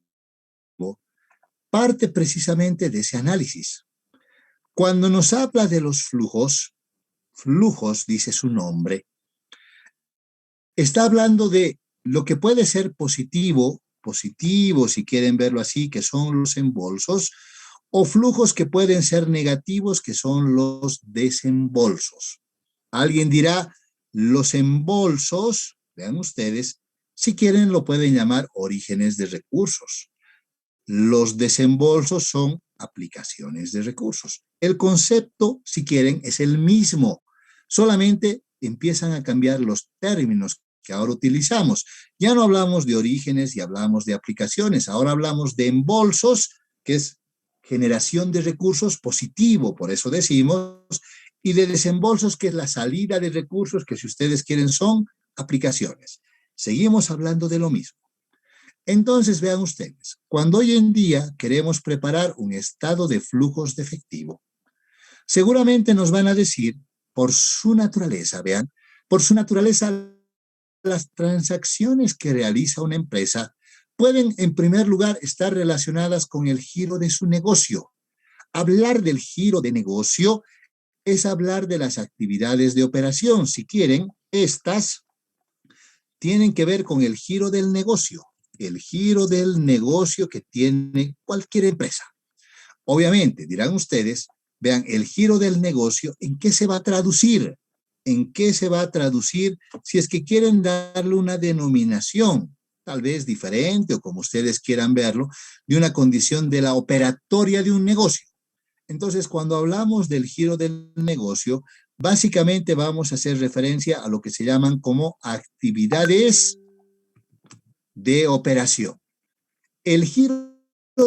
parte precisamente de ese análisis. Cuando nos habla de los flujos, dice su nombre, está hablando de lo que puede ser positivo si quieren verlo así, que son los embolsos, o flujos que pueden ser negativos, que son los desembolsos. Alguien dirá, los embolsos, vean ustedes, si quieren lo pueden llamar orígenes de recursos. Los desembolsos son aplicaciones de recursos. El concepto, si quieren, es el mismo, solamente empiezan a cambiar los términos que ahora utilizamos. Ya no hablamos de orígenes y hablamos de aplicaciones. Ahora hablamos de embolsos, que es generación de recursos positivo, por eso decimos, y de desembolsos, que es la salida de recursos, que si ustedes quieren son aplicaciones. Seguimos hablando de lo mismo. Entonces, vean ustedes, cuando hoy en día queremos preparar un estado de flujos de efectivo, seguramente nos van a decir, por su naturaleza, vean, por su naturaleza, las transacciones que realiza una empresa pueden, en primer lugar, estar relacionadas con el giro de su negocio. Hablar del giro de negocio es hablar de las actividades de operación. Si quieren, estas tienen que ver con el giro del negocio que tiene cualquier empresa. Obviamente, dirán ustedes, vean, el giro del negocio, ¿en qué se va a traducir? ¿En qué se va a traducir si es que quieren darle una denominación, tal vez diferente o como ustedes quieran verlo, de una condición de la operatoria de un negocio? Entonces, cuando hablamos del giro del negocio, básicamente vamos a hacer referencia a lo que se llaman como actividades de operación. El giro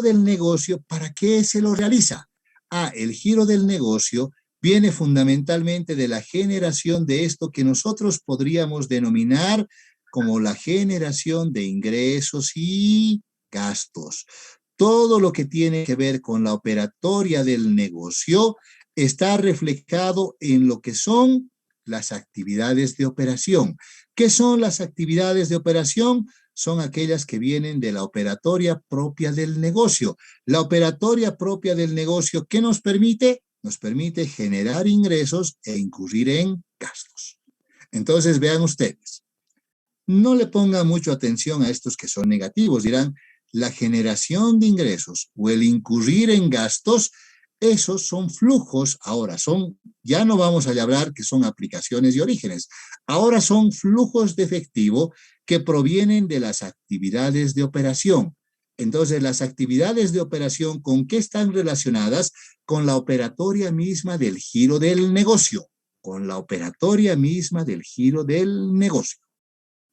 del negocio, ¿para qué se lo realiza? El giro del negocio viene fundamentalmente de la generación de esto que nosotros podríamos denominar como la generación de ingresos y gastos. Todo lo que tiene que ver con la operatoria del negocio está reflejado en lo que son las actividades de operación. ¿Qué son las actividades de operación? Son aquellas que vienen de la operatoria propia del negocio. La operatoria propia del negocio, ¿qué nos permite? Nos permite generar ingresos e incurrir en gastos. Entonces, vean ustedes, no le pongan mucho atención a estos que son negativos. Dirán, la generación de ingresos o el incurrir en gastos, esos son flujos. Ahora ya no vamos a hablar que son aplicaciones y orígenes. Ahora son flujos de efectivo que provienen de las actividades de operación. Entonces, las actividades de operación, ¿con qué están relacionadas? Con la operatoria misma del giro del negocio. Con la operatoria misma del giro del negocio.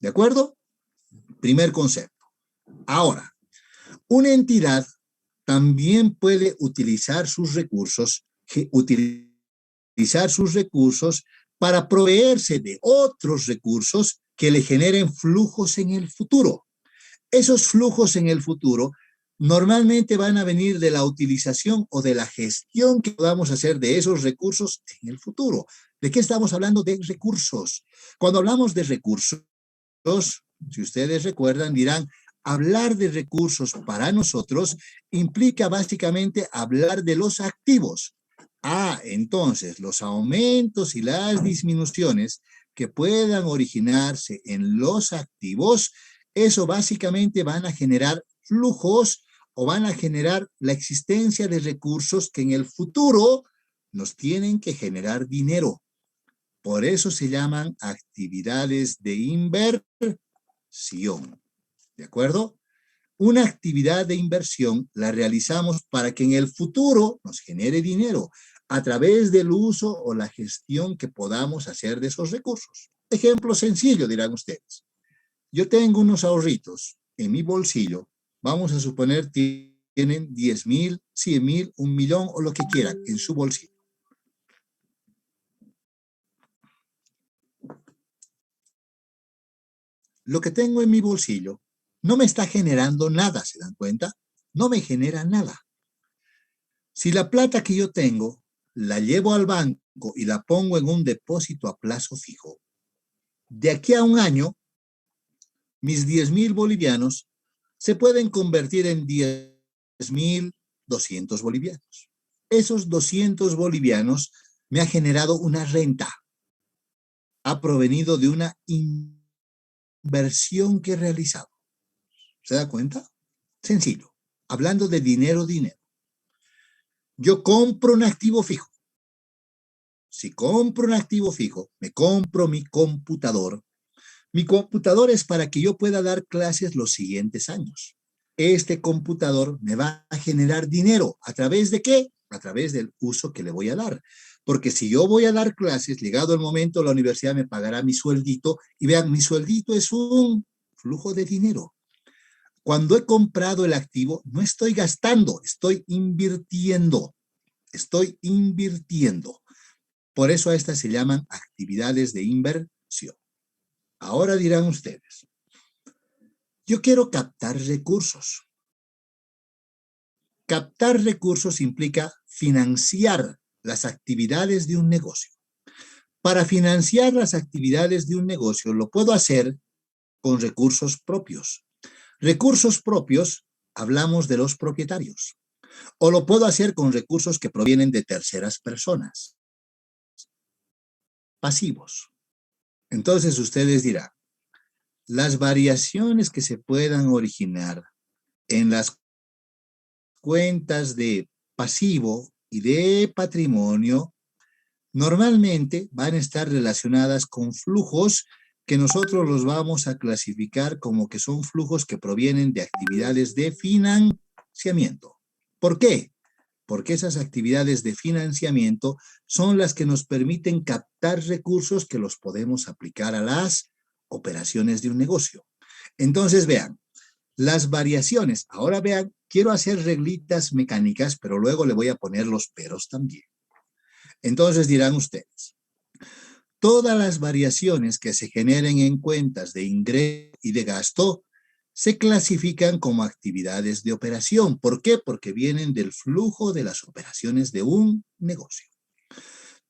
¿De acuerdo? Primer concepto. Ahora, una entidad también puede utilizar sus recursos para proveerse de otros recursos que le generen flujos en el futuro. Esos flujos en el futuro normalmente van a venir de la utilización o de la gestión que podamos hacer de esos recursos en el futuro. ¿De qué estamos hablando? De recursos. Cuando hablamos de recursos, si ustedes recuerdan, dirán, hablar de recursos para nosotros implica básicamente hablar de los activos. Entonces, los aumentos y las disminuciones que puedan originarse en los activos, eso básicamente van a generar flujos o van a generar la existencia de recursos que en el futuro nos tienen que generar dinero. Por eso se llaman actividades de inversión. ¿De acuerdo? Una actividad de inversión la realizamos para que en el futuro nos genere dinero a través del uso o la gestión que podamos hacer de esos recursos. Ejemplo sencillo, dirán ustedes. Yo tengo unos ahorritos en mi bolsillo. Vamos a suponer que tienen 10,000, 100,000, 1,000,000 o lo que quieran en su bolsillo. Lo que tengo en mi bolsillo no me está generando nada, ¿se dan cuenta? No me genera nada. Si la plata que yo tengo la llevo al banco y la pongo en un depósito a plazo fijo, de aquí a un año, mis 10,000 bolivianos se pueden convertir en 10,200 bolivianos. Esos 200 bolivianos me ha generado una renta. Ha provenido de una inversión que he realizado. ¿Se da cuenta? Sencillo. Hablando de dinero. Yo compro un activo fijo. Si compro un activo fijo, me compro mi computador. Mi computador es para que yo pueda dar clases los siguientes años. Este computador me va a generar dinero. ¿A través de qué? a través del uso que le voy a dar. Porque si yo voy a dar clases, llegado el momento, la universidad me pagará mi sueldito, y vean, mi sueldito es un flujo de dinero. Cuando he comprado el activo, no estoy gastando, estoy invirtiendo. Estoy invirtiendo. Por eso a estas se llaman actividades de inversión. Ahora dirán ustedes, yo quiero captar recursos. Captar recursos implica financiar las actividades de un negocio. Para financiar las actividades de un negocio lo puedo hacer con recursos propios. Recursos propios, hablamos de los propietarios. O lo puedo hacer con recursos que provienen de terceras personas. Pasivos. Entonces ustedes dirán, las variaciones que se puedan originar en las cuentas de pasivo y de patrimonio normalmente van a estar relacionadas con flujos que nosotros los vamos a clasificar como que son flujos que provienen de actividades de financiamiento. ¿Por qué? Porque esas actividades de financiamiento son las que nos permiten captar recursos que los podemos aplicar a las operaciones de un negocio. Entonces, vean, las variaciones, ahora vean, quiero hacer reglitas mecánicas, pero luego le voy a poner los peros también. Entonces dirán ustedes, todas las variaciones que se generen en cuentas de ingreso y de gasto se clasifican como actividades de operación. ¿Por qué? Porque vienen del flujo de las operaciones de un negocio.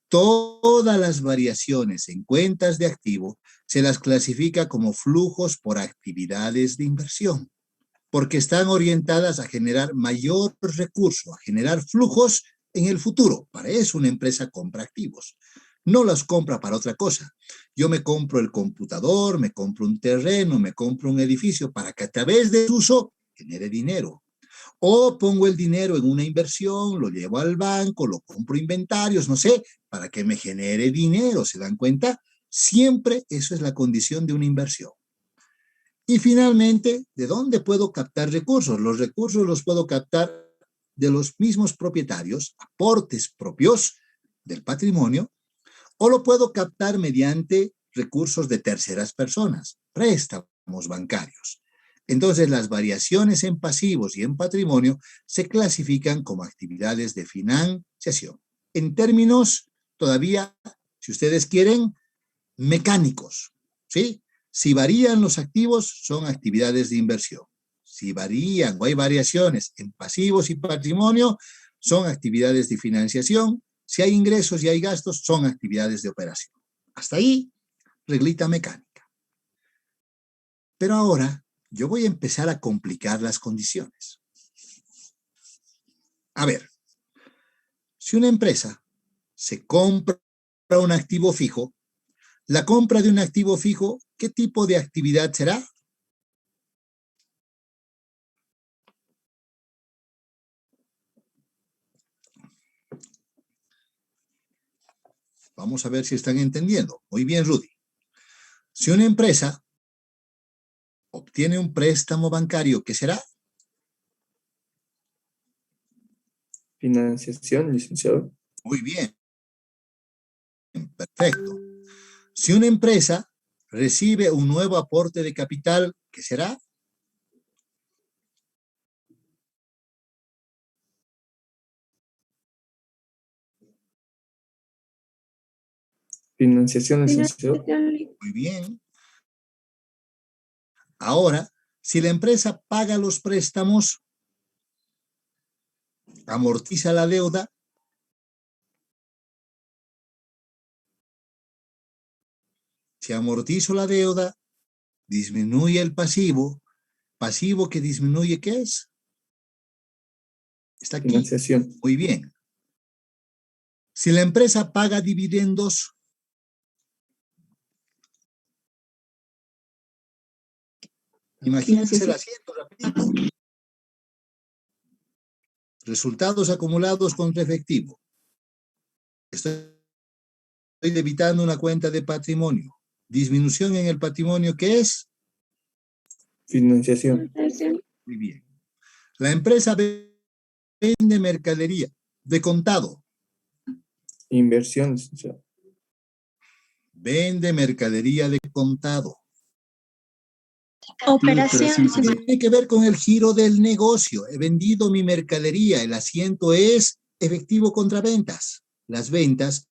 Todas las variaciones en cuentas de activo se las clasifica como flujos por actividades de inversión, porque están orientadas a generar mayor recurso, a generar flujos en el futuro. Para eso una empresa compra activos. No los compra para otra cosa. Yo me compro el computador, me compro un terreno, me compro un edificio para que a través de su uso genere dinero. O pongo el dinero en una inversión, lo llevo al banco, lo compro inventarios, no sé, para que me genere dinero. ¿Se dan cuenta? Siempre eso es la condición de una inversión. Y finalmente, ¿de dónde puedo captar recursos? Los recursos los puedo captar de los mismos propietarios, aportes propios del patrimonio, o lo puedo captar mediante recursos de terceras personas, préstamos bancarios. Entonces, las variaciones en pasivos y en patrimonio se clasifican como actividades de financiación. En términos, todavía, si ustedes quieren, mecánicos, ¿sí? Si varían los activos, son actividades de inversión. Si varían o hay variaciones en pasivos y patrimonio, son actividades de financiación. Si hay ingresos y hay gastos, son actividades de operación. Hasta ahí, reglita mecánica. Pero ahora, yo voy a empezar a complicar las condiciones. A ver, si una empresa se compra un activo fijo, la compra de un activo fijo, ¿qué tipo de actividad será? Vamos a ver si están entendiendo. Muy bien, Rudy. Si una empresa obtiene un préstamo bancario, ¿qué será? Financiación, licenciado. Muy bien. Perfecto. Si una empresa recibe un nuevo aporte de capital, ¿qué será? Financiación, licenciado. Muy bien. Ahora, si la empresa paga los préstamos, amortiza la deuda, si amortizo la deuda, disminuye el pasivo. ¿Pasivo que disminuye qué es? Está aquí. Financiación. Muy bien. Si la empresa paga dividendos, imagínense el asiento rapidito. Resultados acumulados contra efectivo. Estoy debitando una cuenta de patrimonio. Disminución en el patrimonio, ¿qué es? Financiación. Muy bien. La empresa vende mercadería. De contado. Inversión, licenciado. Vende mercadería de contado. Operación, licenciado. Tiene que ver con el giro del negocio. He vendido mi mercadería. El asiento es efectivo contra ventas. Las ventas,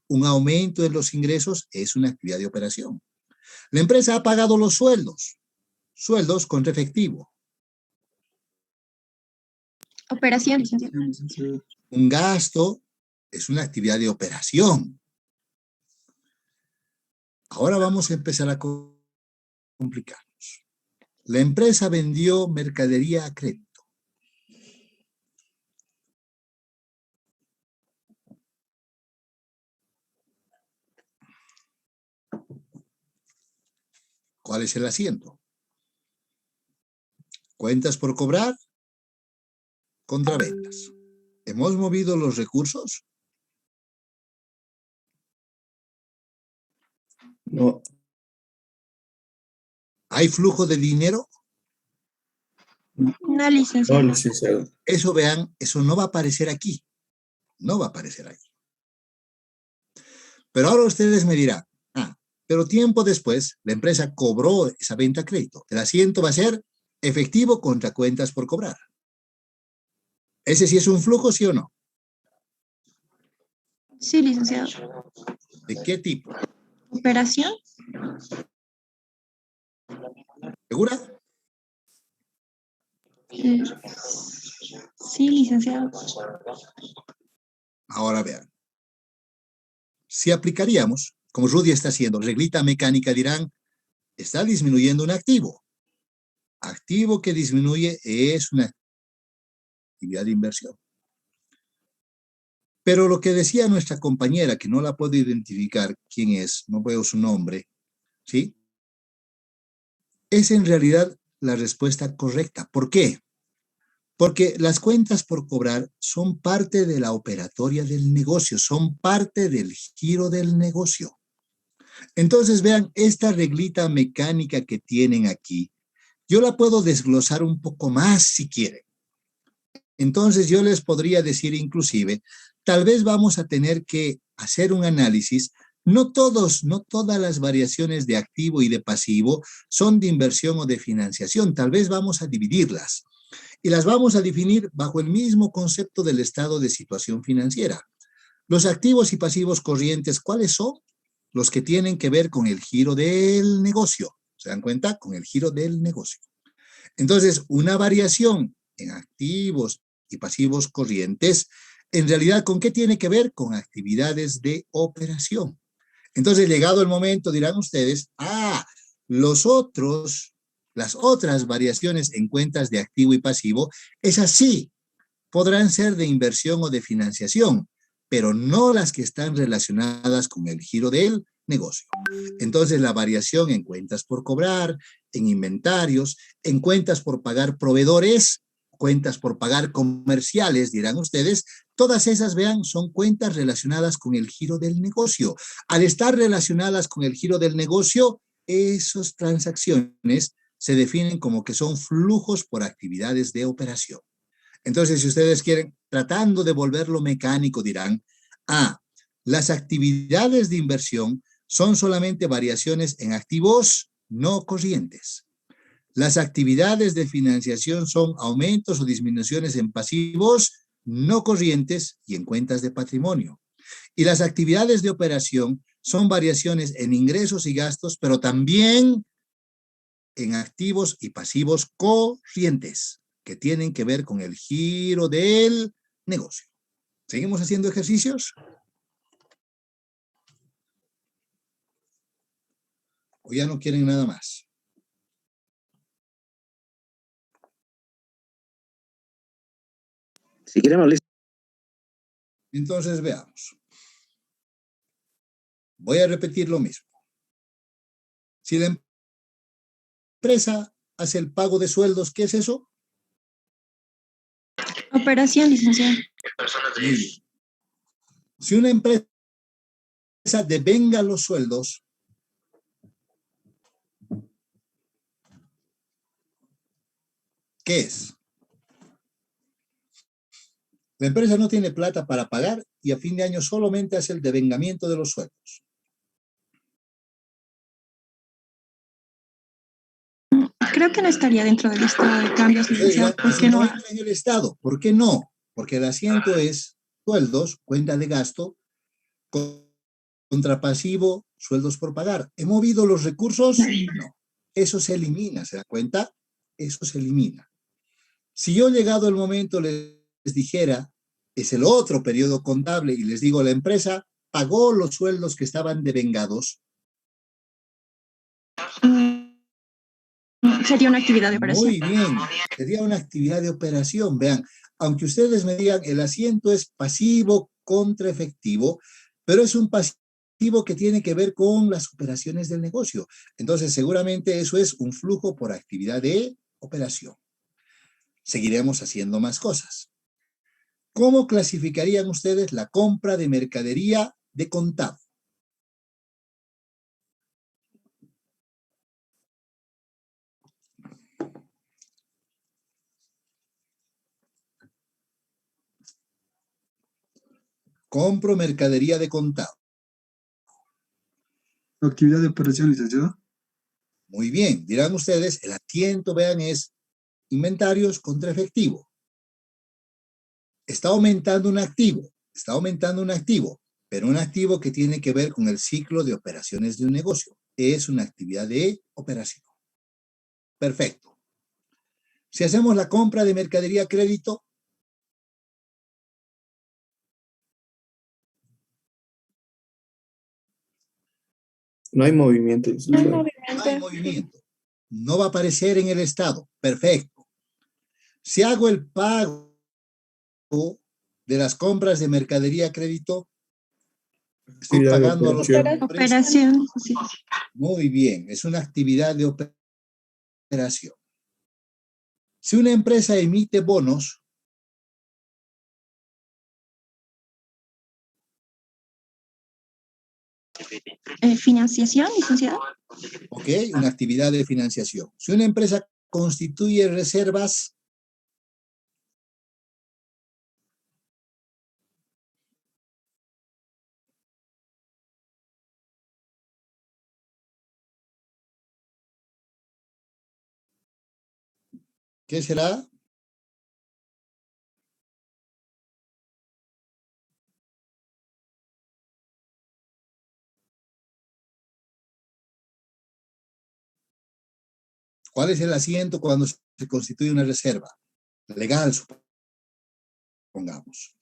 un aumento en los ingresos es una actividad de operación. La empresa ha pagado los sueldos. Sueldos contra efectivo. Operación, licenciado. Un gasto es una actividad de operación. Ahora vamos a empezar a complicarnos. La empresa vendió mercadería a crédito. ¿Cuál es el asiento? Cuentas por cobrar contra ventas. ¿Hemos movido los recursos? No, ¿Hay flujo de dinero? No, no, licenciado. licenciado. Eso, vean, eso no va a aparecer aquí. No va a aparecer ahí. Pero ahora ustedes me dirán, pero tiempo después, la empresa cobró esa venta a crédito. El asiento va a ser efectivo contra cuentas por cobrar. ¿Ese sí es un flujo, sí o no? Sí, licenciado. ¿De qué tipo? Operación. ¿Segura? Sí, licenciado. Ahora vean. Si aplicaríamos, como Rudy está haciendo, reglita mecánica, dirán, está disminuyendo un activo. Activo que disminuye es una actividad de inversión. Pero lo que decía nuestra compañera, que no la puedo identificar quién es, no veo su nombre, ¿sí? Es en realidad la respuesta correcta. ¿Por qué? Porque las cuentas por cobrar son parte de la operatoria del negocio, son parte del giro del negocio. Entonces, vean, esta reglita mecánica que tienen aquí, yo la puedo desglosar un poco más si quieren. Entonces, yo les podría decir inclusive, tal vez vamos a tener que hacer un análisis. No todas las variaciones de activo y de pasivo son de inversión o de financiación. Tal vez vamos a dividirlas y las vamos a definir bajo el mismo concepto del estado de situación financiera. Los activos y pasivos corrientes, ¿cuáles son? Los que tienen que ver con el giro del negocio. ¿Se dan cuenta? Con el giro del negocio. Entonces, una variación en activos y pasivos corrientes, en realidad, ¿con qué tiene que ver? Con actividades de operación. Entonces, llegado el momento, dirán ustedes, las otras variaciones en cuentas de activo y pasivo, esas sí podrán ser de inversión o de financiación, pero no las que están relacionadas con el giro del negocio. Entonces, la variación en cuentas por cobrar, en inventarios, en cuentas por pagar proveedores, cuentas por pagar comerciales, dirán ustedes, todas esas, vean, son cuentas relacionadas con el giro del negocio. Al estar relacionadas con el giro del negocio, esas transacciones se definen como que son flujos por actividades de operación. Entonces, si ustedes quieren, tratando de volverlo mecánico, dirán, las actividades de inversión son solamente variaciones en activos no corrientes. Las actividades de financiación son aumentos o disminuciones en pasivos no corrientes y en cuentas de patrimonio. Y las actividades de operación son variaciones en ingresos y gastos, pero también en activos y pasivos corrientes, que tienen que ver con el giro del negocio. ¿Seguimos haciendo ejercicios? ¿O ya no quieren nada más? Si queremos, listo. Entonces veamos. Voy a repetir lo mismo. Si la empresa hace el pago de sueldos, ¿qué es eso? Operación, licenciado. Muy bien. Si una empresa devenga los sueldos, ¿qué es? La empresa no tiene plata para pagar y a fin de año solamente hace el devengamiento de los sueldos. Creo que no estaría dentro del estado de cambios, Ustedes dirán, licenciado. ¿Por eso qué no no? entra en el estado. ¿Por qué no? Porque el asiento es sueldos, cuenta de gasto, contrapasivo, sueldos por pagar. ¿He movido los recursos? No. Eso se elimina, ¿se da cuenta? Eso se elimina. Si yo llegado el momento les dijera, es el otro periodo contable y les digo, la empresa pagó los sueldos que estaban devengados. Sería una actividad de operación. Muy bien, sería una actividad de operación. Vean, aunque ustedes me digan, el asiento es pasivo contra efectivo, pero es un pasivo que tiene que ver con las operaciones del negocio. Entonces, seguramente eso es un flujo por actividad de operación. Seguiremos haciendo más cosas. ¿Cómo clasificarían ustedes la compra de mercadería de contado? Compro mercadería de contado. Actividad de operación, licenciado. Muy bien, dirán ustedes, el asiento, vean, es inventarios contra efectivo. Está aumentando un activo, pero un activo que tiene que ver con el ciclo de operaciones de un negocio. Es una actividad de operación. Perfecto. Si hacemos la compra de mercadería a crédito, No hay movimiento, No hay licenciado. no hay movimiento. movimiento. No va a aparecer en el estado. Perfecto. Si hago el pago de las compras de mercadería a crédito, estoy Actividad de pagando a los operación. compradores. Operación. Sí. Muy bien, es una actividad de operación. Si una empresa emite bonos, Financiación, licenciado. ¿ok? Una actividad de financiación. Si una empresa constituye reservas, ¿qué será? ¿Cuál es el asiento cuando se constituye una reserva? Legal, supongamos.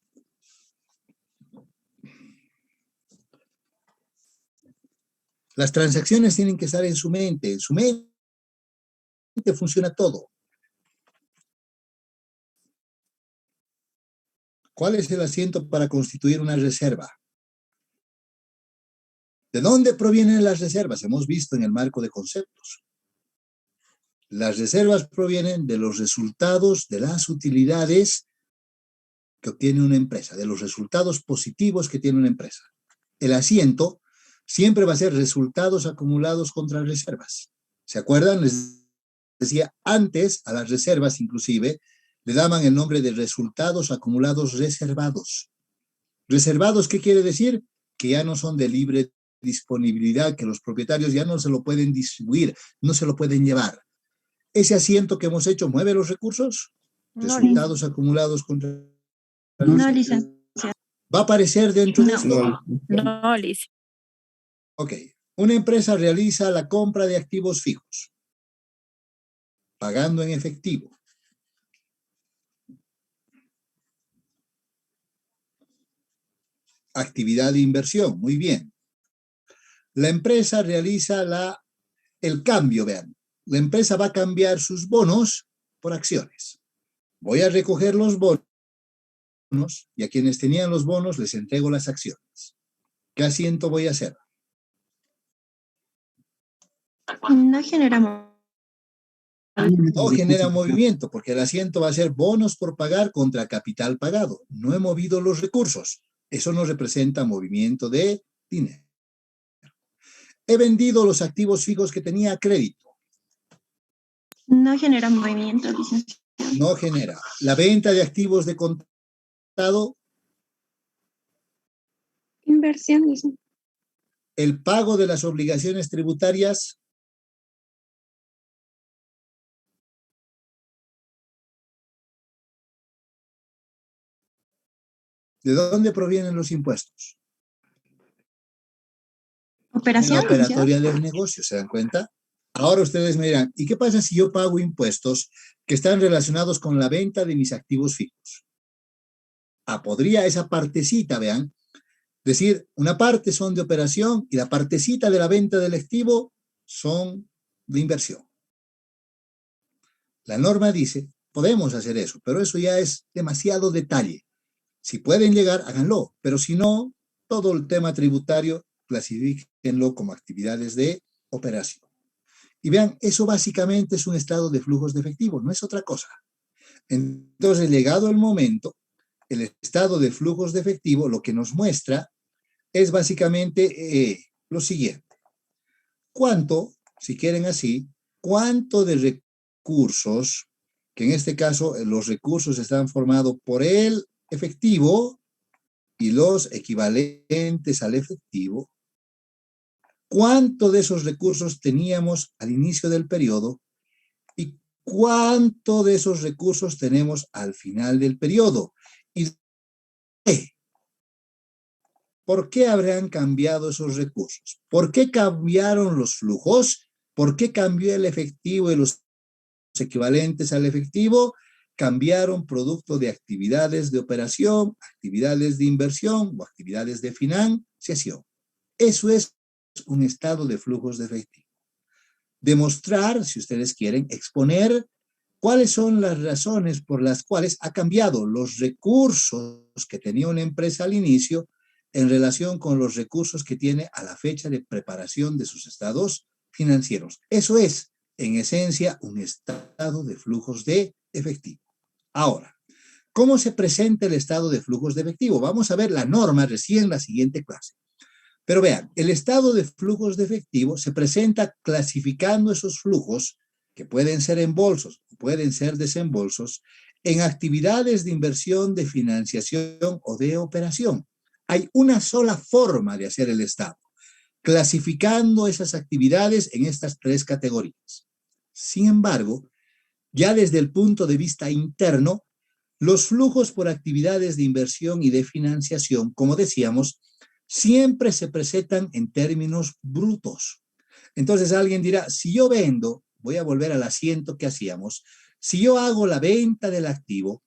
Las transacciones tienen que estar en su mente. En su mente funciona todo. ¿Cuál es el asiento para constituir una reserva? ¿De dónde provienen las reservas? Hemos visto en el marco de conceptos. Las reservas provienen de los resultados de las utilidades que obtiene una empresa, de los resultados positivos que tiene una empresa. El asiento siempre va a ser resultados acumulados contra reservas. ¿Se acuerdan? Les decía antes, a las reservas inclusive, le daban el nombre de resultados acumulados reservados. ¿Reservados qué quiere decir? Que ya no son de libre disponibilidad, que los propietarios ya no se lo pueden distribuir, no se lo pueden llevar. ¿Ese asiento que hemos hecho mueve los recursos? No, Resultados acumulados contra No, licenciado. ¿Va a aparecer dentro de esto? No, No, Liz. Ok. Una empresa realiza la compra de activos fijos, pagando en efectivo. Actividad de inversión, muy bien. La empresa realiza el cambio, vean. La empresa va a cambiar sus bonos por acciones. Voy a recoger los bonos y a quienes tenían los bonos les entrego las acciones. ¿Qué asiento voy a hacer? No generamos. No genera movimiento porque el asiento va a ser bonos por pagar contra capital pagado. No he movido los recursos. Eso no representa movimiento de dinero. He vendido los activos fijos que tenía a crédito. No genera movimiento, licenciado. No genera. La venta de activos de contado estado? Inversiones. El pago de las obligaciones tributarias. ¿De dónde provienen los impuestos? En la Operación, operatoria del negocio, ¿se dan cuenta? Ahora ustedes me dirán, ¿y qué pasa si yo pago impuestos que están relacionados con la venta de mis activos fijos? Podría esa partecita, vean, decir, una parte son de operación y la partecita de la venta del activo son de inversión. La norma dice, podemos hacer eso, pero eso ya es demasiado detalle. Si pueden llegar, háganlo, pero si no, todo el tema tributario, clasifíquenlo como actividades de operación. Y vean, eso básicamente es un estado de flujos de efectivo, no es otra cosa. Entonces, llegado el momento, el estado de flujos de efectivo lo que nos muestra es básicamente lo siguiente. ¿Cuánto, si quieren así, cuánto de recursos, que en este caso los recursos están formados por el efectivo y los equivalentes al efectivo, cuánto de esos recursos teníamos al inicio del periodo y cuánto de esos recursos tenemos al final del periodo? ¿Y por qué habrán cambiado esos recursos? ¿Por qué cambiaron los flujos? ¿Por qué cambió el efectivo y los equivalentes al efectivo? Cambiaron producto de actividades de operación, actividades de inversión o actividades de financiación. Eso es un estado de flujos de efectivo. Demostrar, si ustedes quieren, exponer cuáles son las razones por las cuales ha cambiado los recursos que tenía una empresa al inicio en relación con los recursos que tiene a la fecha de preparación de sus estados financieros. Eso es, en esencia, un estado de flujos de efectivo. Ahora, ¿cómo se presenta el estado de flujos de efectivo? Vamos a ver la norma recién en la siguiente clase. Pero vean, el estado de flujos de efectivo se presenta clasificando esos flujos, que pueden ser embolsos o pueden ser desembolsos, en actividades de inversión, de financiación o de operación. Hay una sola forma de hacer el estado, clasificando esas actividades en estas tres categorías. Sin embargo, ya desde el punto de vista interno, los flujos por actividades de inversión y de financiación, como decíamos, siempre se presentan en términos brutos. Entonces alguien dirá, si yo vendo, voy a volver al asiento que hacíamos, si yo hago la venta del activo,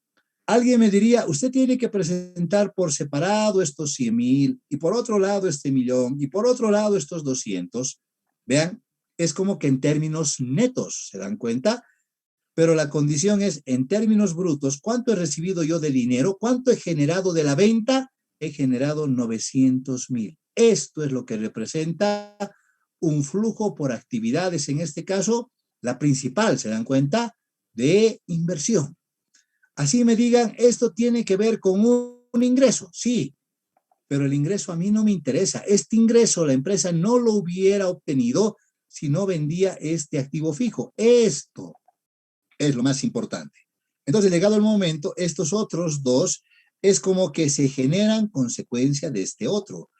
alguien me diría, usted tiene que presentar por separado estos 100,000 y por otro lado este 1,000,000 y por otro lado estos 200. Vean, es como que en términos netos, ¿se dan cuenta? Pero la condición es en términos brutos, ¿cuánto he recibido yo de dinero? ¿Cuánto he generado de la venta? He generado 900,000. Esto es lo que representa un flujo por actividades, en este caso, la principal, ¿se dan cuenta? De inversión. Así me digan, esto tiene que ver con un ingreso, sí, pero el ingreso a mí no me interesa. Este ingreso la empresa no lo hubiera obtenido si no vendía este activo fijo. Esto es lo más importante. Entonces, llegado el momento, estos otros dos es como que se generan consecuencia de este otro.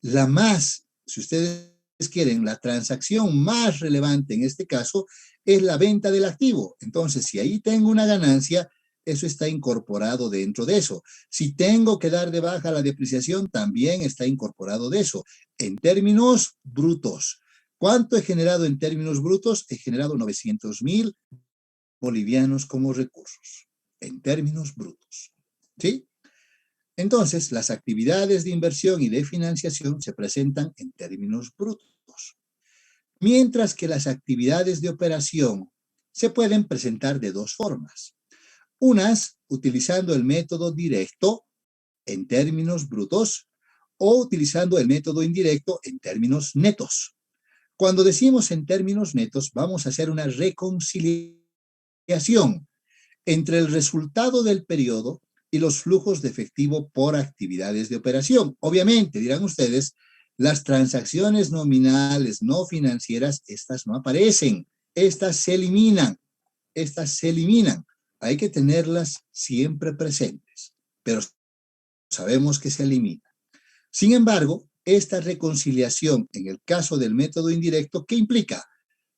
La más, si ustedes quieren, la transacción más relevante en este caso es la venta del activo. Entonces, si ahí tengo una ganancia, eso está incorporado dentro de eso. Si tengo que dar de baja la depreciación, también está incorporado de eso. En términos brutos, ¿cuánto he generado en términos brutos? He generado 900,000 bolivianos como recursos, en términos brutos. ¿Sí? Entonces, las actividades de inversión y de financiación se presentan en términos brutos, mientras que las actividades de operación se pueden presentar de dos formas. Unas, utilizando el método directo en términos brutos o utilizando el método indirecto en términos netos. Cuando decimos en términos netos, vamos a hacer una reconciliación entre el resultado del periodo y los flujos de efectivo por actividades de operación. Obviamente, dirán ustedes, las transacciones nominales no financieras, estas no aparecen, estas se eliminan, Hay que tenerlas siempre presentes. Pero sabemos que se elimina. Sin embargo, esta reconciliación en el caso del método indirecto, ¿qué implica?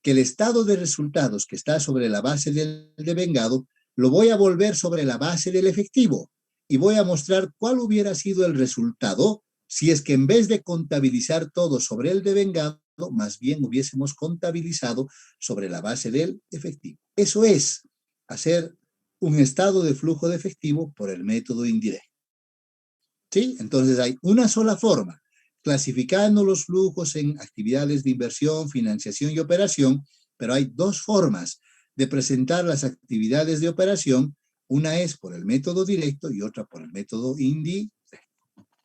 Que el estado de resultados que está sobre la base del devengado lo voy a volver sobre la base del efectivo y voy a mostrar cuál hubiera sido el resultado si es que en vez de contabilizar todo sobre el devengado, más bien hubiésemos contabilizado sobre la base del efectivo. Eso es hacer un estado de flujo de efectivo por el método indirecto. ¿Sí? Entonces hay una sola forma, clasificando los flujos en actividades de inversión, financiación y operación, pero hay dos formas de presentar las actividades de operación. Una es por el método directo y otra por el método indirecto.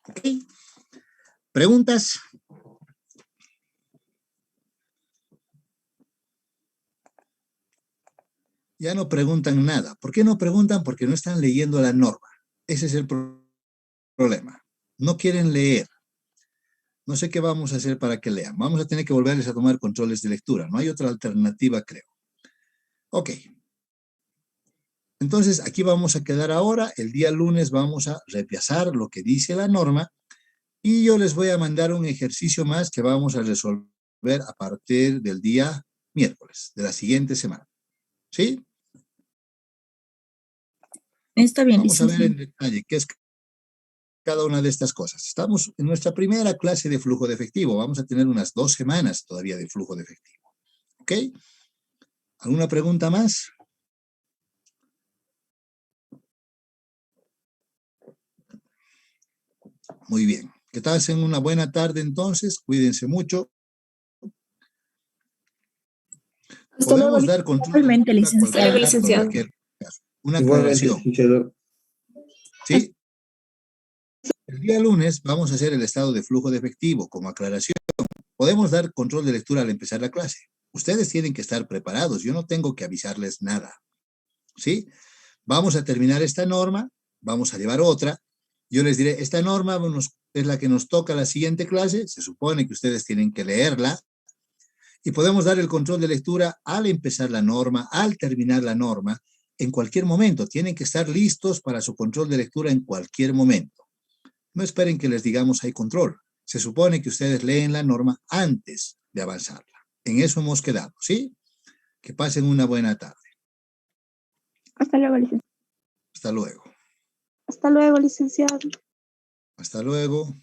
¿Ok? ¿Preguntas? Ya no preguntan nada. ¿Por qué no preguntan? Porque no están leyendo la norma. Ese es el problema. No quieren leer. No sé qué vamos a hacer para que lean. Vamos a tener que volverles a tomar controles de lectura. No hay otra alternativa, creo. Ok. Entonces, aquí vamos a quedar ahora. El día lunes vamos a repasar lo que dice la norma y yo les voy a mandar un ejercicio más que vamos a resolver a partir del día miércoles, de la siguiente semana. ¿Sí? Está bien, Vamos a ver licenciado. en detalle qué es cada una de estas cosas. Estamos en nuestra primera clase de flujo de efectivo. Vamos a tener unas 2 semanas todavía de flujo de efectivo. ¿Ok? ¿Alguna pregunta más? Muy bien. Que pasen una buena tarde entonces. Cuídense mucho. Hasta luego, Podemos dar control de igualmente, lectura a licenciado. cualquier dato, Licenciado. cualquier caso. Una Igualmente, aclaración. licenciado. ¿Sí? El día lunes vamos a hacer el estado de flujo de efectivo como aclaración. Podemos dar control de lectura al empezar la clase. Ustedes tienen que estar preparados. Yo no tengo que avisarles nada. ¿Sí? Vamos a terminar esta norma. Vamos a llevar otra. Yo les diré, esta norma es la que nos toca la siguiente clase. Se supone que ustedes tienen que leerla. Y podemos dar el control de lectura al empezar la norma, al terminar la norma, en cualquier momento. Tienen que estar listos para su control de lectura en cualquier momento. No esperen que les digamos hay control. Se supone que ustedes leen la norma antes de avanzarla. En eso hemos quedado, ¿sí? Que pasen una buena tarde. Hasta luego, licenciado. Hasta luego. Hasta luego, licenciado. Hasta luego.